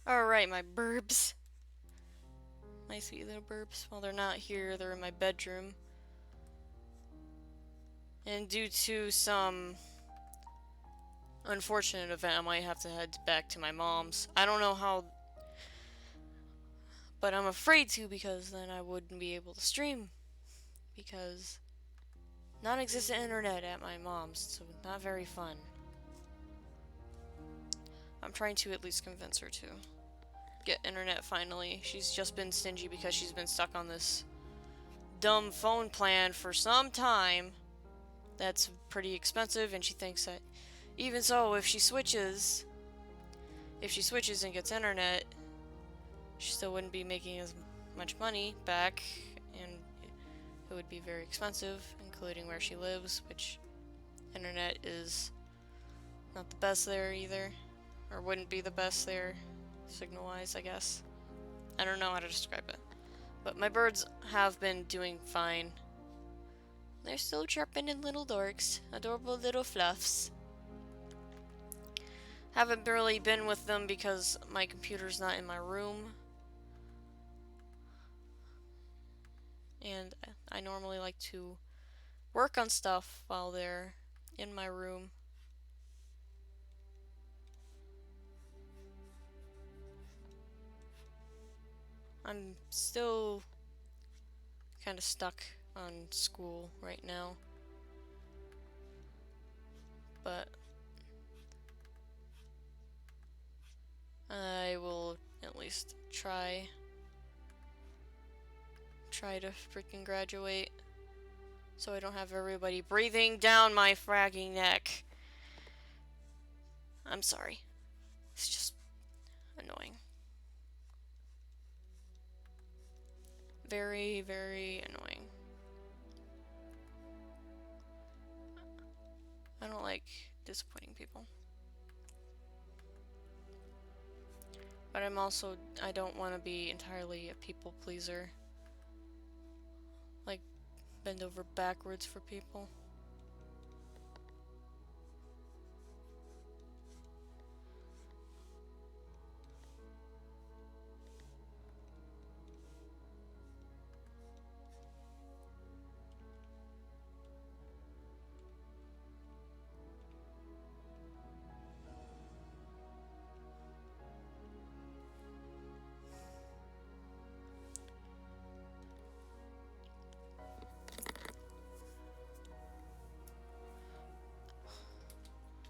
[SPEAKER 1] Alright, my burbs. My sweet little burbs. Well, they're not here, they're in my bedroom. And due to some unfortunate event, I might have to head back to my mom's. I don't know how, but I'm afraid to, because then I wouldn't be able to stream. Because non-existent internet at my mom's, so not very fun. I'm trying to at least convince her to get internet finally. She's just been stingy because she's been stuck on this dumb phone plan for some time that's pretty expensive, and she thinks that even so, if she switches and gets internet, she still wouldn't be making as much money back, and it would be very expensive, including where she lives, which internet is not the best there either, or wouldn't be the best there, signal-wise, I guess. I don't know how to describe it. But my birds have been doing fine. They're still chirping in little dorks, adorable little fluffs. Haven't really been with them because my computer's not in my room. And I normally like to work on stuff while they're in my room. I'm still kind of stuck on school right now. But I will at least try to freaking graduate so I don't have everybody breathing down my fragging neck. I'm sorry. It's just annoying. Very, very annoying. I don't like disappointing people. But I don't want to be entirely a people pleaser. Like, bend over backwards for people.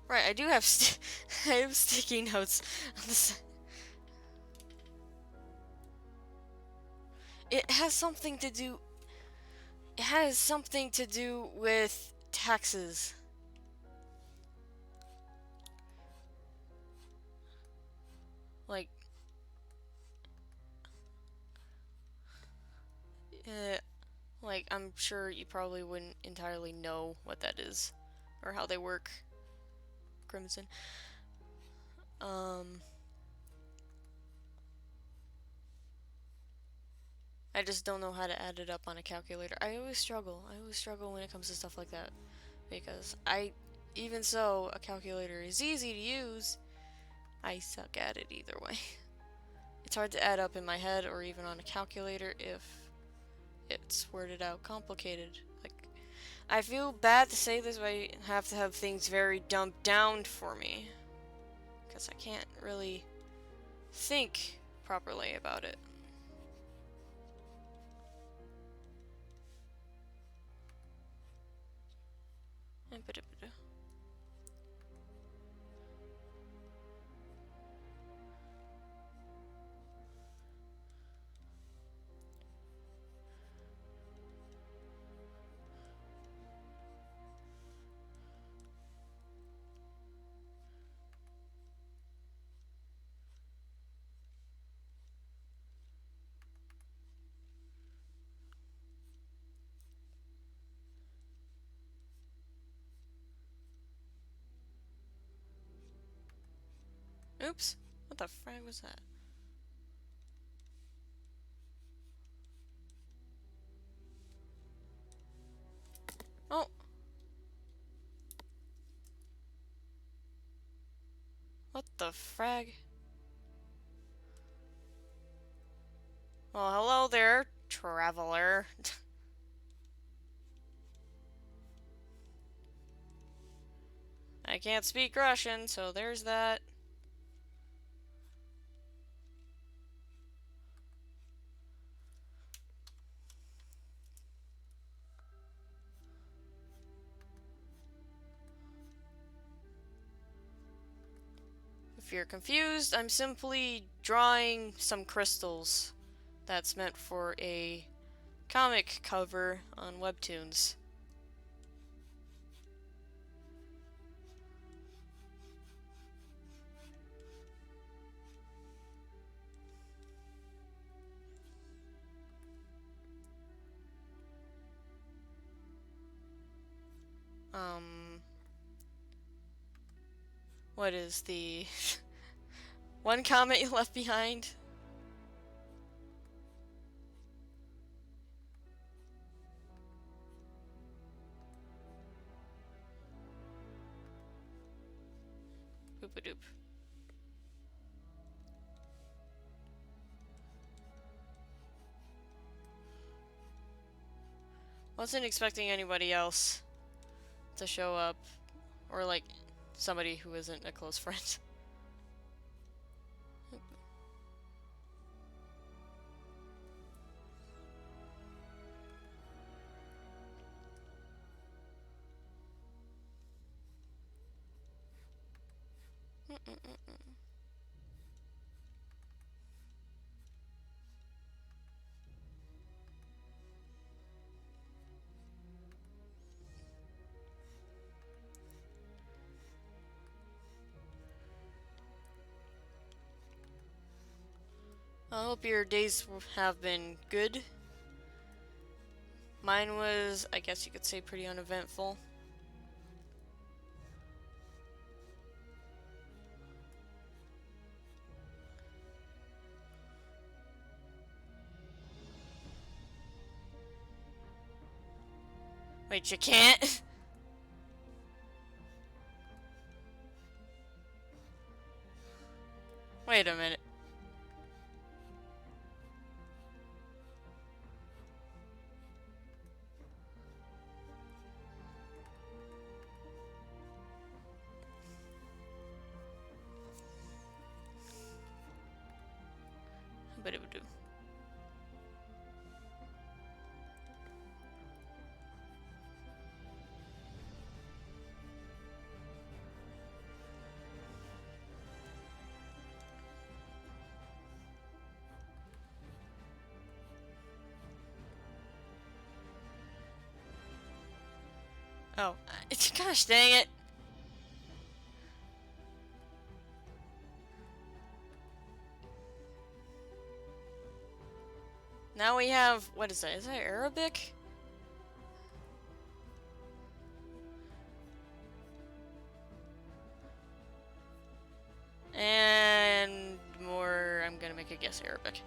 [SPEAKER 1] Right, I do have I have sticky notes on the side. It has something to do. It has something to do with taxes. Like, uh, I'm sure you probably wouldn't entirely know what that is or how they work. Crimson. I just don't know how to add it up on a calculator. I always struggle. I always struggle when it comes to stuff like that. Because even so, a calculator is easy to use, I suck at it either way. It's hard to add up in my head or even on a calculator if it's worded out complicated. Like, I feel bad to say this, but I have to have things very dumbed down for me. Because I can't really think properly about it. Oops, what the frag was that? Oh! What the frag? Well, hello there, traveler. I can't speak Russian, so there's that. If you're confused, I'm simply drawing some crystals. That's meant for a comic cover on Webtoons. What is the one comment you left behind? Boop-a-doop. Wasn't expecting anybody else to show up, or like somebody who isn't a close friend. I hope your days have been good. Mine was, I guess you could say, pretty uneventful. Wait, you can't? Wait a minute. But it would do. Oh, gosh dang it. Now we have, what is that? Is that Arabic? And more, I'm gonna make a guess, Arabic.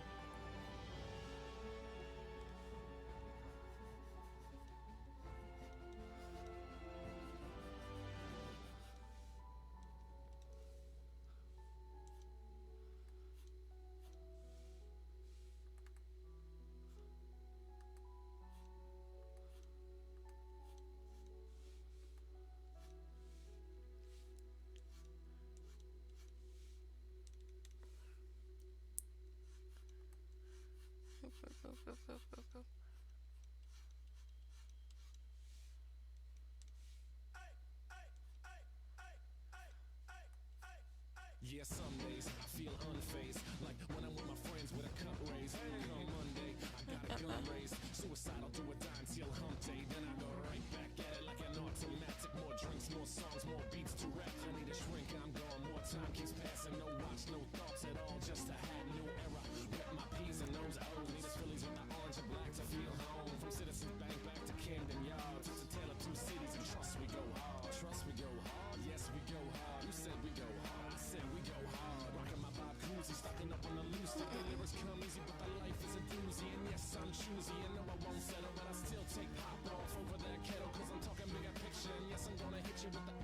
[SPEAKER 4] Yeah, some days I feel unfazed, like when I'm with my friends with a cup raised. Come Monday, I got a gun raised, suicidal to a dime till hump day. Then I go right back at it like an automatic. More drinks, more songs, more beats to rap. I need a shrink, I'm gone. More time keeps passing, no watch, no thoughts at all. Just a hat, new era. Rep my P's and those O's. Need his Phillies with the orange and black to feel home. From Citizens Bank back to Camden Yards. It's a tale of two cities and trust we go hard. Trust we go hard, yes we go hard. You said we go hard, I said we go hard. Rocking my Bob Cousy, stocking up on the loose. The lyrics come easy, but the life is a doozy. And yes, I'm choosy, and no, I won't settle. But I still take pop off over that kettle. Cause I'm talking bigger picture, and yes, I'm gonna hit you with the...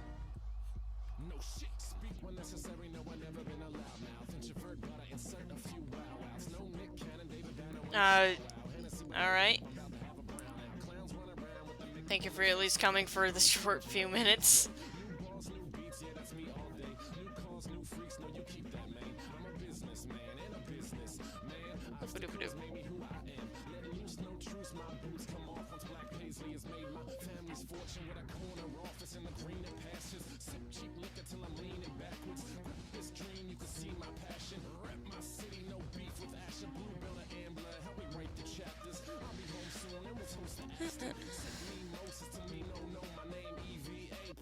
[SPEAKER 4] No shit, speak when necessary. No, I've never been a loudmouth. Introvert, but I insert a few wow-outs. No Nick Cannon, David Banner.
[SPEAKER 1] Alright. Thank you for at least coming for the short few minutes.
[SPEAKER 4] New balls, new beats, yeah, that's me all day. New calls, new freaks, no, you keep that, man. I'm a businessman and a business man. Obstacles made me who I am. Let loose, no truce, my boots come off once Black Paisley has made my family's fortune with a corner office in the greener pastures. Sip cheap liquor till I'm leaning backwards. Grip this dream, you can see my passion. Rep my city, no beef with Asher. Blue Bill or Ambler, help me write the chapters. I'll be home soon and we'll toast the Aston. Send me Moses to me, no, know my name, EVA.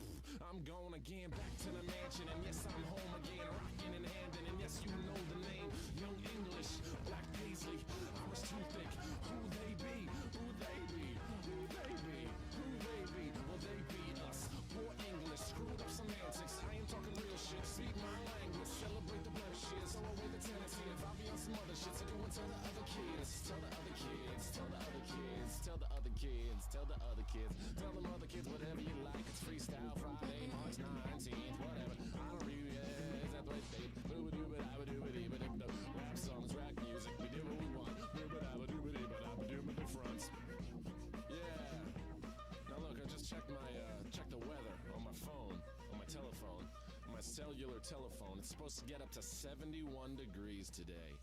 [SPEAKER 4] I'm gone again, back to the mansion. And yes, I'm home again, rocking and handing. And yes, you know the name, Young English, Black Paisley, Irish too thick. Who they be? Who they be? Who they be? Who they be? Well, they be us. Poor English, screwed up semantics. I ain't talking real shit, speak my language. Celebrate the bloodshed, so away the tendency. If I be on some other shit, so go and tell the other kids. Tell the other kids, tell the other kids, tell the other kids, tell the other kids. Tell them other kids whatever you like. It's Freestyle Friday, March 19th, whatever. I don't really, is that the way they do? Rap songs, rap music, we do what we want. Do with the fronts. Yeah. Now look, I just checked checked the weather on my phone, on my telephone, on my cellular telephone. It's supposed to get up to 71 degrees today.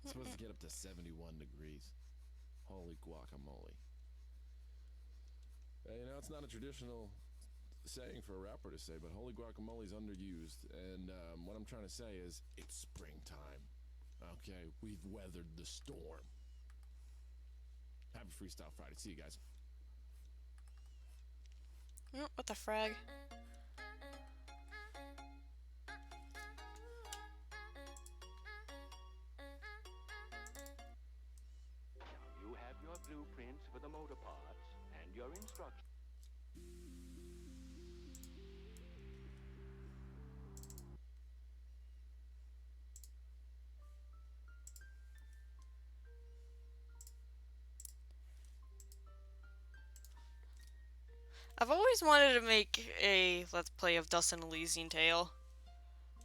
[SPEAKER 4] It's supposed to get up to 71 degrees. Holy guacamole. You know, it's not a traditional saying for a rapper to say, but holy guacamole is underused. And what I'm trying to say is, it's springtime. Okay, we've weathered the storm. Happy Freestyle Friday. See you guys.
[SPEAKER 1] Oh, what the frag?
[SPEAKER 5] You have your blueprints for the motor parts and your instructions.
[SPEAKER 1] I've always wanted to make a Let's Play of Dust and Elysian Tale.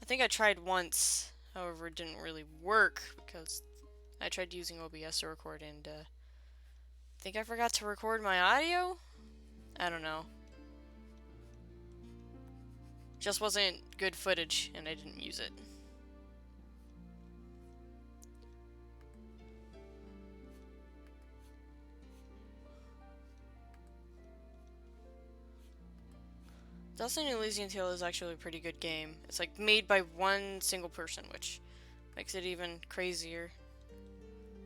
[SPEAKER 1] I think I tried once, however it didn't really work because I tried using OBS to record and I think I forgot to record my audio? I don't know. Just wasn't good footage and I didn't use it. Dust and Elysian Tale is actually a pretty good game. It's like made by one single person, which makes it even crazier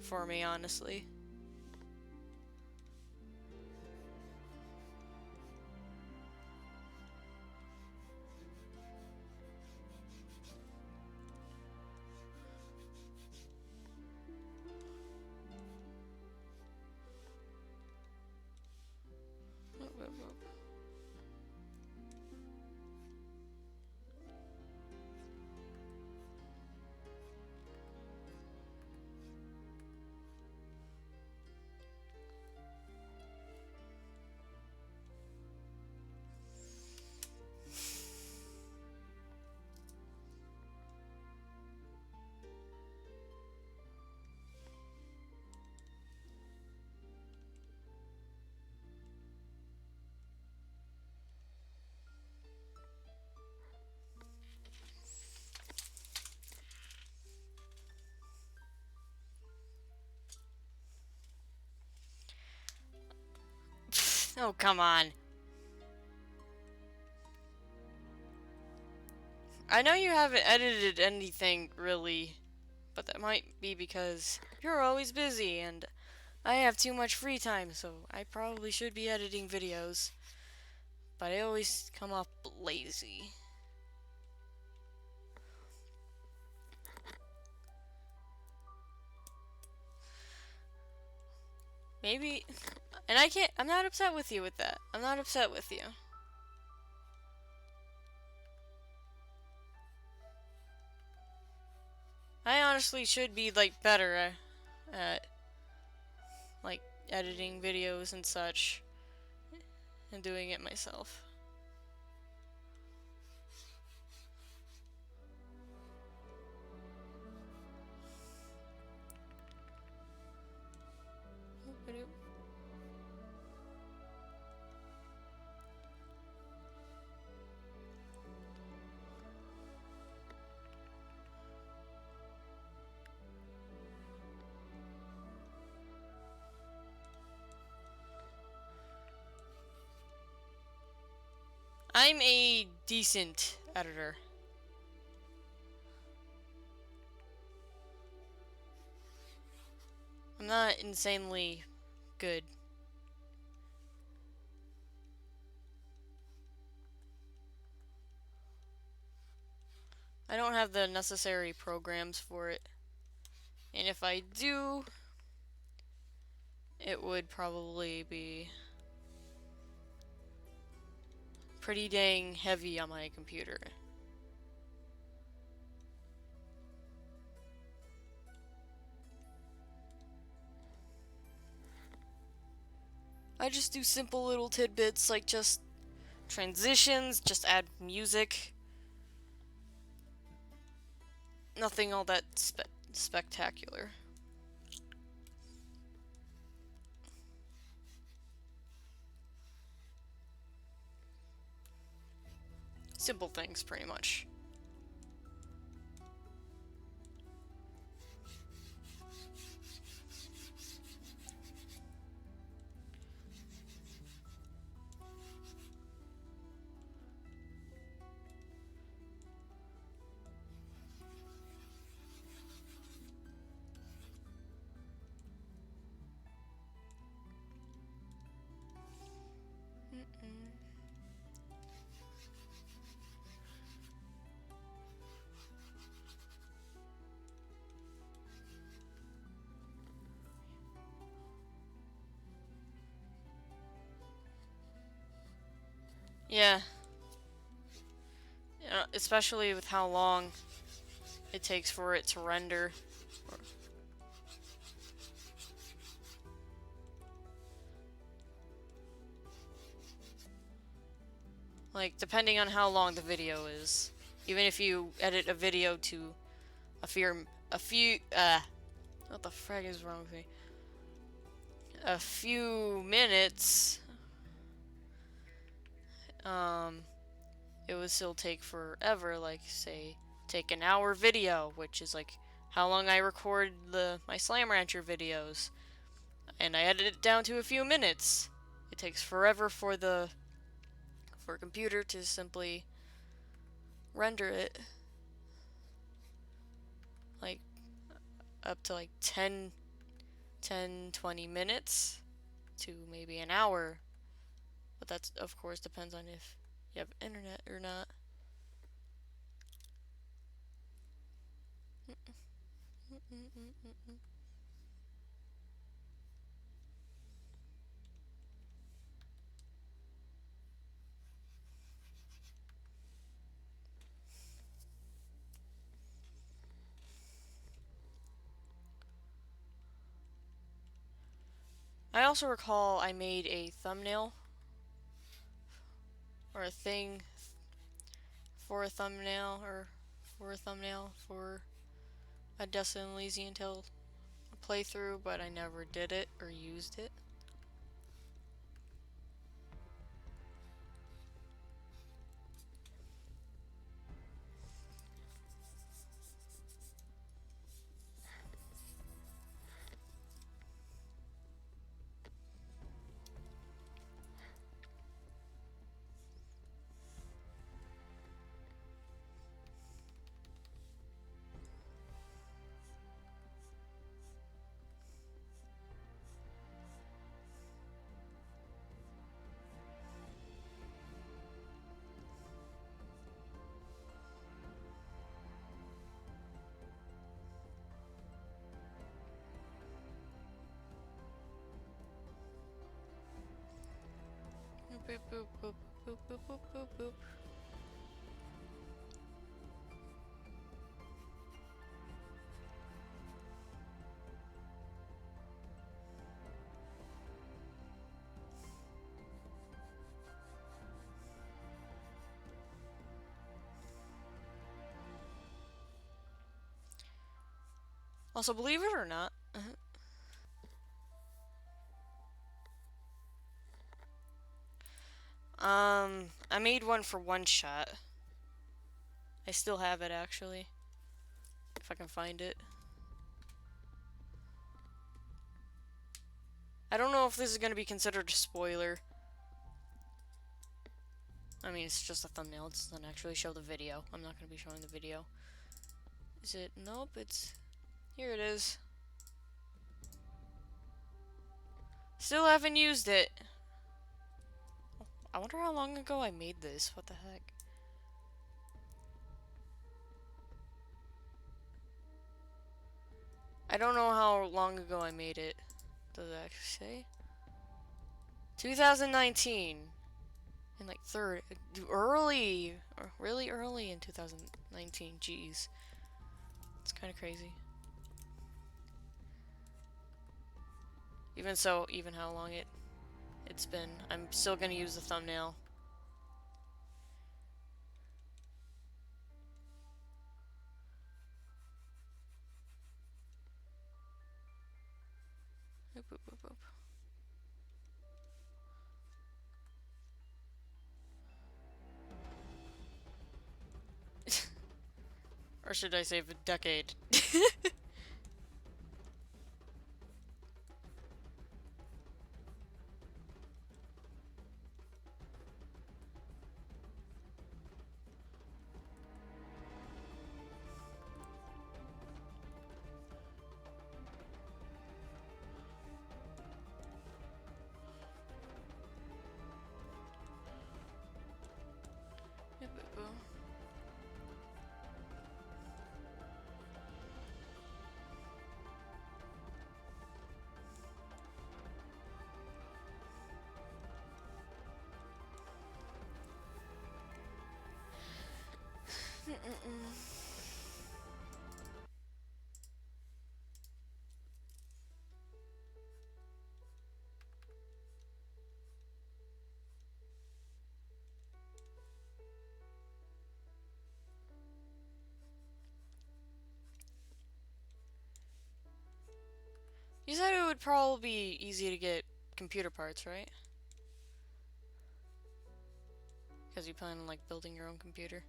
[SPEAKER 1] for me, honestly. Oh, come on. I know you haven't edited anything, really, but that might be because you're always busy and I have too much free time, so I probably should be editing videos. But I always come up lazy. Maybe, and I'm not upset with you with that. I'm not upset with you. I honestly should be, like, better at like, editing videos and such, and doing it myself. I'm a decent editor. I'm not insanely good. I don't have the necessary programs for it. And if I do, it would probably be pretty dang heavy on my computer. I just do simple little tidbits like just transitions, just add music. Nothing all that spectacular. Simple things, pretty much. Yeah. Especially with how long it takes for it to render. Like, depending on how long the video is. Even if you edit a video to what the frag is wrong with me? A few minutes, it would still take forever, like, say, take an hour video, which is, like, how long I record my Slam Rancher videos. And I edit it down to a few minutes. It takes forever for a computer to simply render it. Like, up to, like, 20 minutes to maybe an hour. But that's, of course, depends on if you have internet or not. I also recall I made a thumbnail or a thing for a thumbnail for a Dustin Elysian Tale playthrough, but I never did it or used it. Boop, boop, boop, boop, boop, boop, boop, boop. Also, believe it or not, I made one for One Shot. I still have it, actually, if I can find it. I don't know if this is going to be considered a spoiler. I mean, it's just a thumbnail. It doesn't actually show the video. I'm not going to be showing the video. Is it? Nope, it's... Here it is. Still haven't used it. I wonder how long ago I made this. What the heck? I don't know how long ago I made it. Does it actually say? 2019. In like really early in 2019. Jeez. It's kind of crazy. Even so, even how long it's been, I'm still gonna use the thumbnail. Boop, boop, boop, boop. Or should I say a decade? would probably be easy to get computer parts, right? Because you plan on like building your own computer.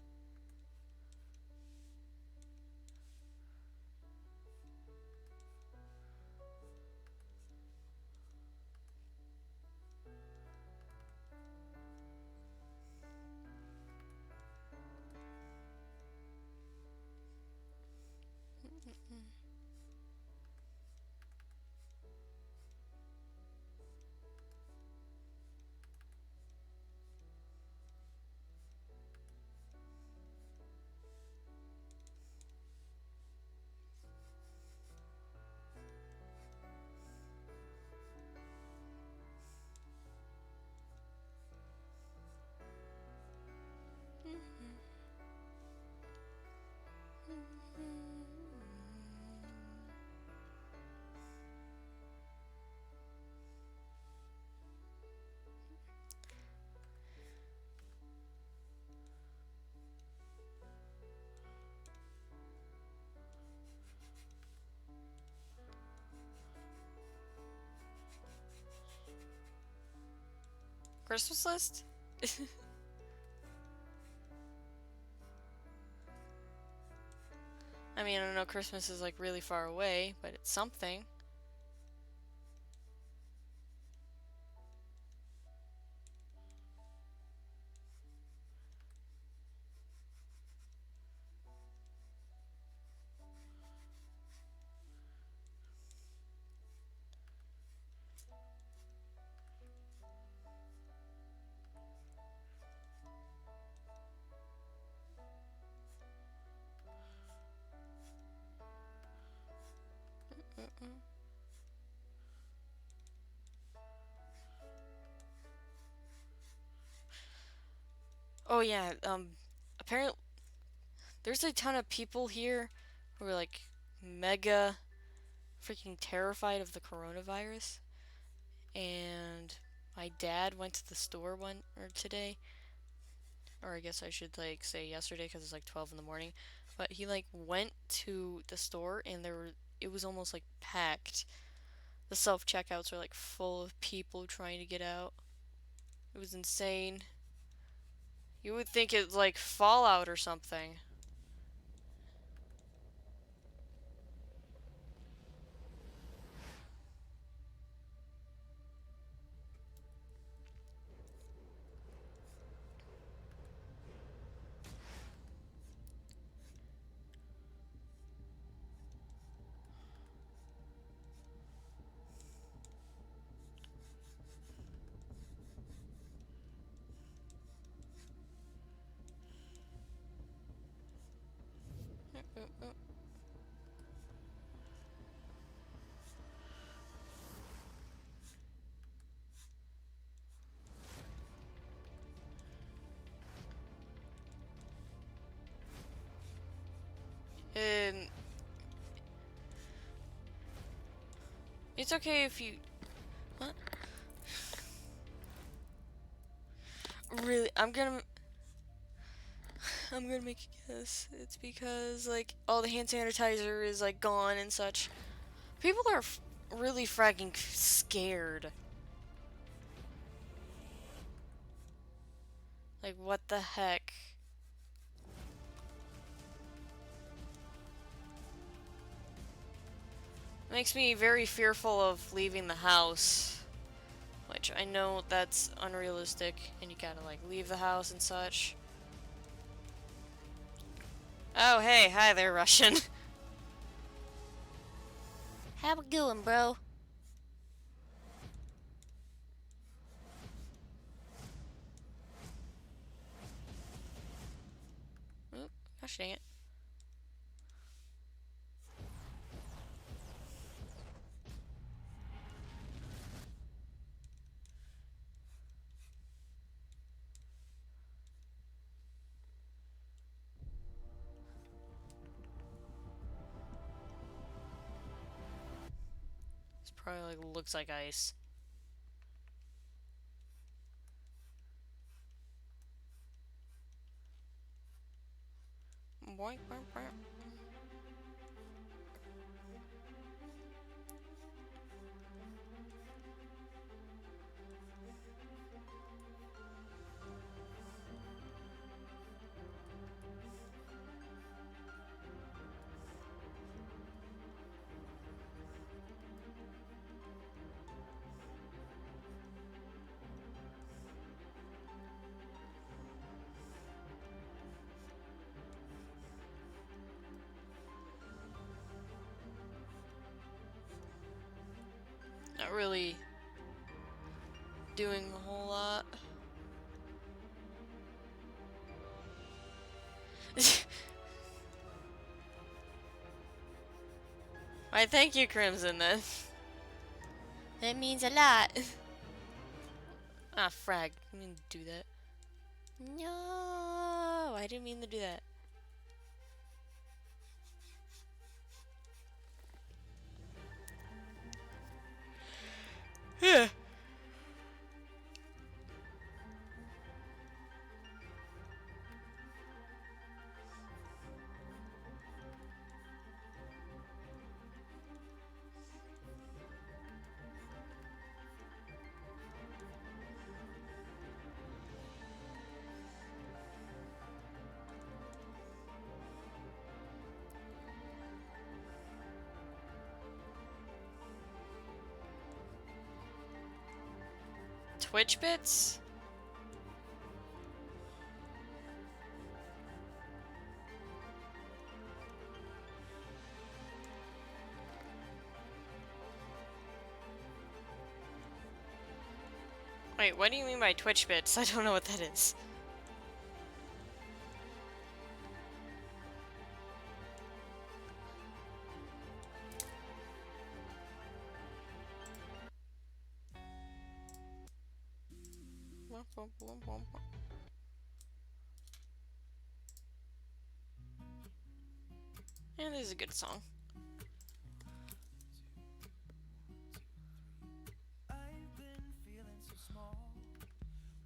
[SPEAKER 1] Christmas list? I mean, I know Christmas is like really far away, but it's something. Oh yeah, apparently there's a ton of people here who are like mega freaking terrified of the coronavirus. And my dad went to the store today, or I guess I should like say yesterday because it's like 12 in the morning. But he like went to the store and it was almost like packed. The self checkouts are like full of people trying to get out. It was insane. You would think it's like Fallout or something. And it's okay if you... What? Really, I'm gonna make a guess. It's because like all the hand sanitizer is like gone and such. People are really fragging scared. Like what the heck? Makes me very fearful of leaving the house. Which I know that's unrealistic and you gotta like leave the house and such. Oh hey, hi there, Russian. How it going, bro? Oop, gosh dang it. This probably like looks like ice. Boink, boink, boink. Not really doing a whole lot. Why, thank you, Crimson, then. That means a lot. Ah, frag. I didn't mean to do that. No, I didn't mean to do that. Yeah. Twitch bits? Wait, what do you mean by Twitch bits? I don't know what that is. Yeah, this is a good song.
[SPEAKER 3] I've been feeling so small.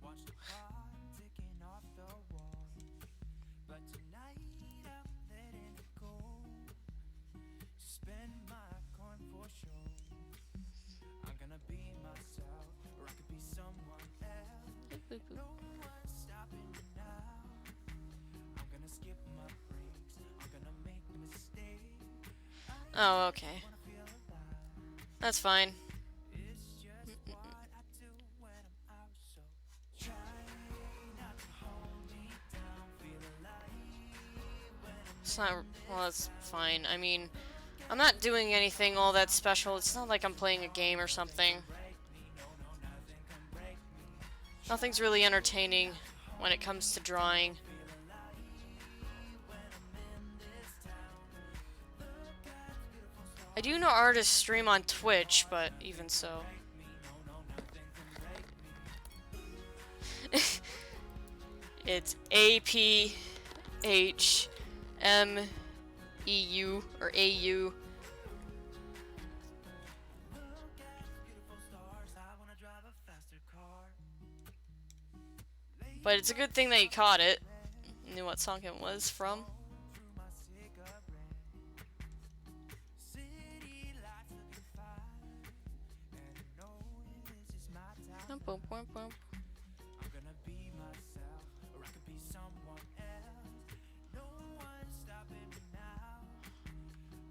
[SPEAKER 3] Watch the clock ticking off the wall. But tonight I'm letting it go. Spend my coin for sure. I'm gonna be myself, or I could be someone else. No one's stopping me now. I'm gonna skip my breaks. I'm gonna make a mistake.
[SPEAKER 1] Oh, okay. That's fine.
[SPEAKER 3] It's just what I do when I'm out, so try not to hold me down. Feel alive when I'm
[SPEAKER 1] It's not. Well, that's fine. I mean, I'm not doing anything all that special. It's not like I'm playing a game or something. Nothing's really entertaining when it comes to drawing. I do know artists stream on Twitch, but even so. It's APHMEU or AU. But it's a good thing that you caught it. Knew what song it was from. Boom, boom, boom.
[SPEAKER 3] I'm gonna be myself, or I could be someone else. No one's stopping me now.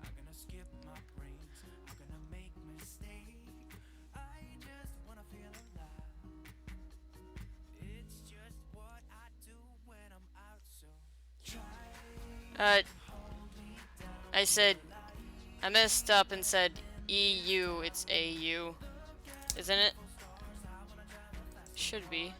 [SPEAKER 3] I'm gonna skip my breaks. I'm gonna make mistakes. I just wanna feel alive. It's just what I do when I'm out, so try.
[SPEAKER 1] I said, I messed up and said EU, it's AU. Isn't it? Should be.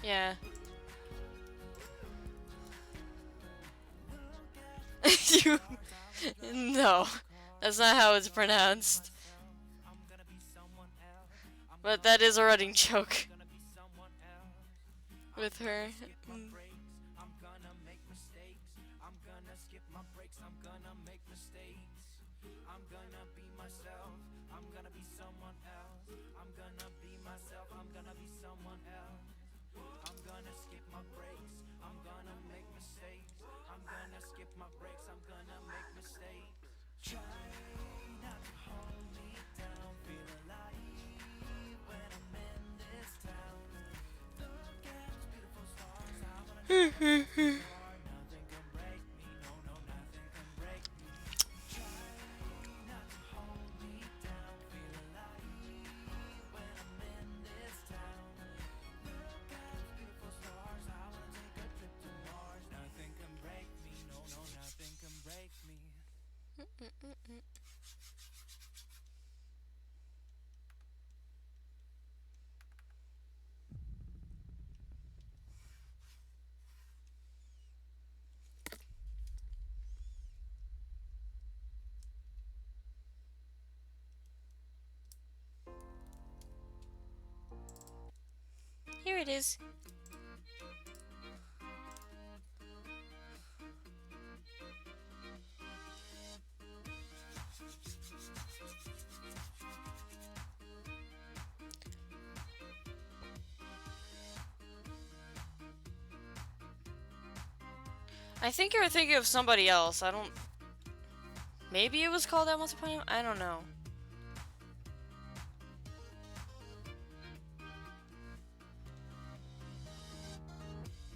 [SPEAKER 1] Yeah. You. No. That's not how it's pronounced. But that is a running joke. With her.
[SPEAKER 3] I'm gonna make mistakes. I'm gonna skip my breaks. I'm gonna make mistakes. I'm gonna be myself. I'm gonna be someone else. I'm gonna be myself. I'm gonna be someone else. I'm gonna skip my breaks. I'm gonna make mistakes. I'm gonna skip my breaks. I'm gonna make mistakes. Try not to hold me down. Feel alive when I'm in this town. Look at those beautiful stars. I
[SPEAKER 1] Here it is. I think you're thinking of somebody else. I don't... Maybe it was called that once upon a time? I don't know.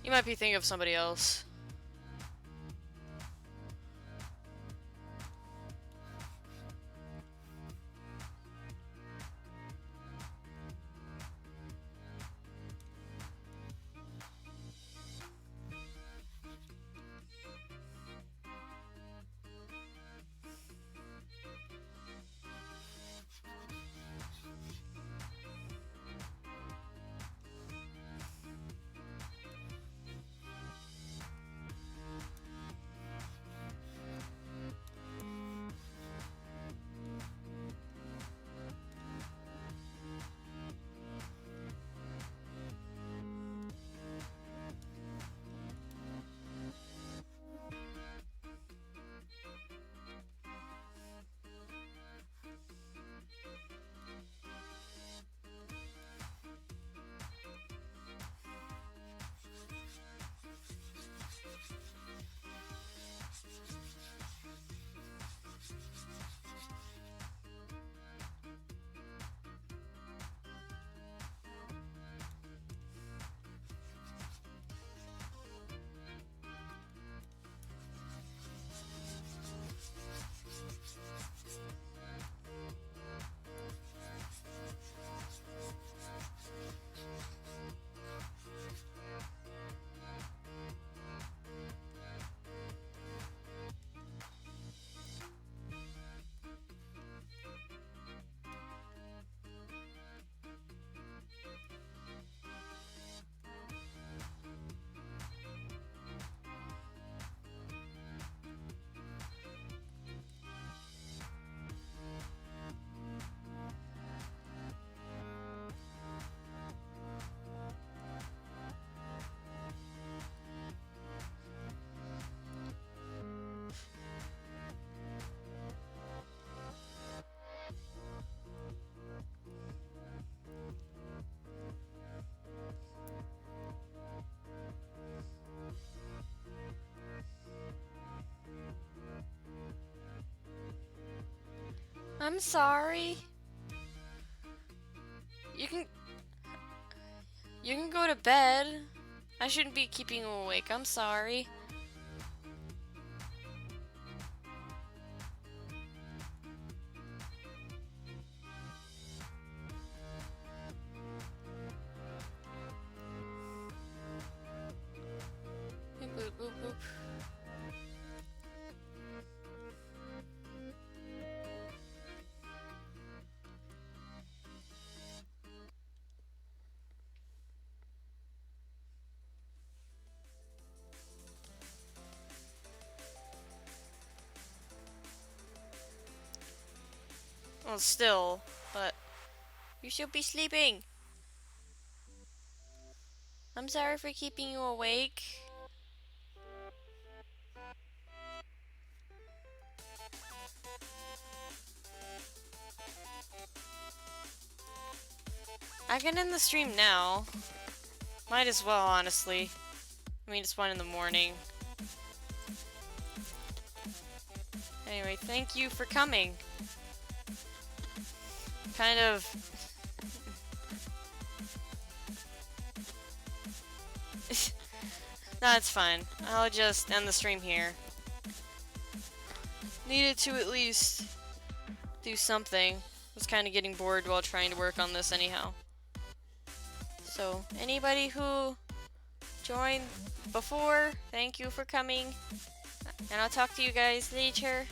[SPEAKER 1] You might be thinking of somebody else. I'm sorry. You can... You can go to bed. I shouldn't be keeping you awake. I'm sorry. Boop, boop, boop, boop. Well, still, but you should be sleeping. I'm sorry for keeping you awake. I can end the stream now. Might as well, honestly. I mean, it's 1 in the morning. Anyway, thank you for coming. Kind of... No, it's fine. I'll just end the stream here. Needed to at least do something. Was kind of getting bored while trying to work on this anyhow. So, anybody who joined before, thank you for coming. And I'll talk to you guys later.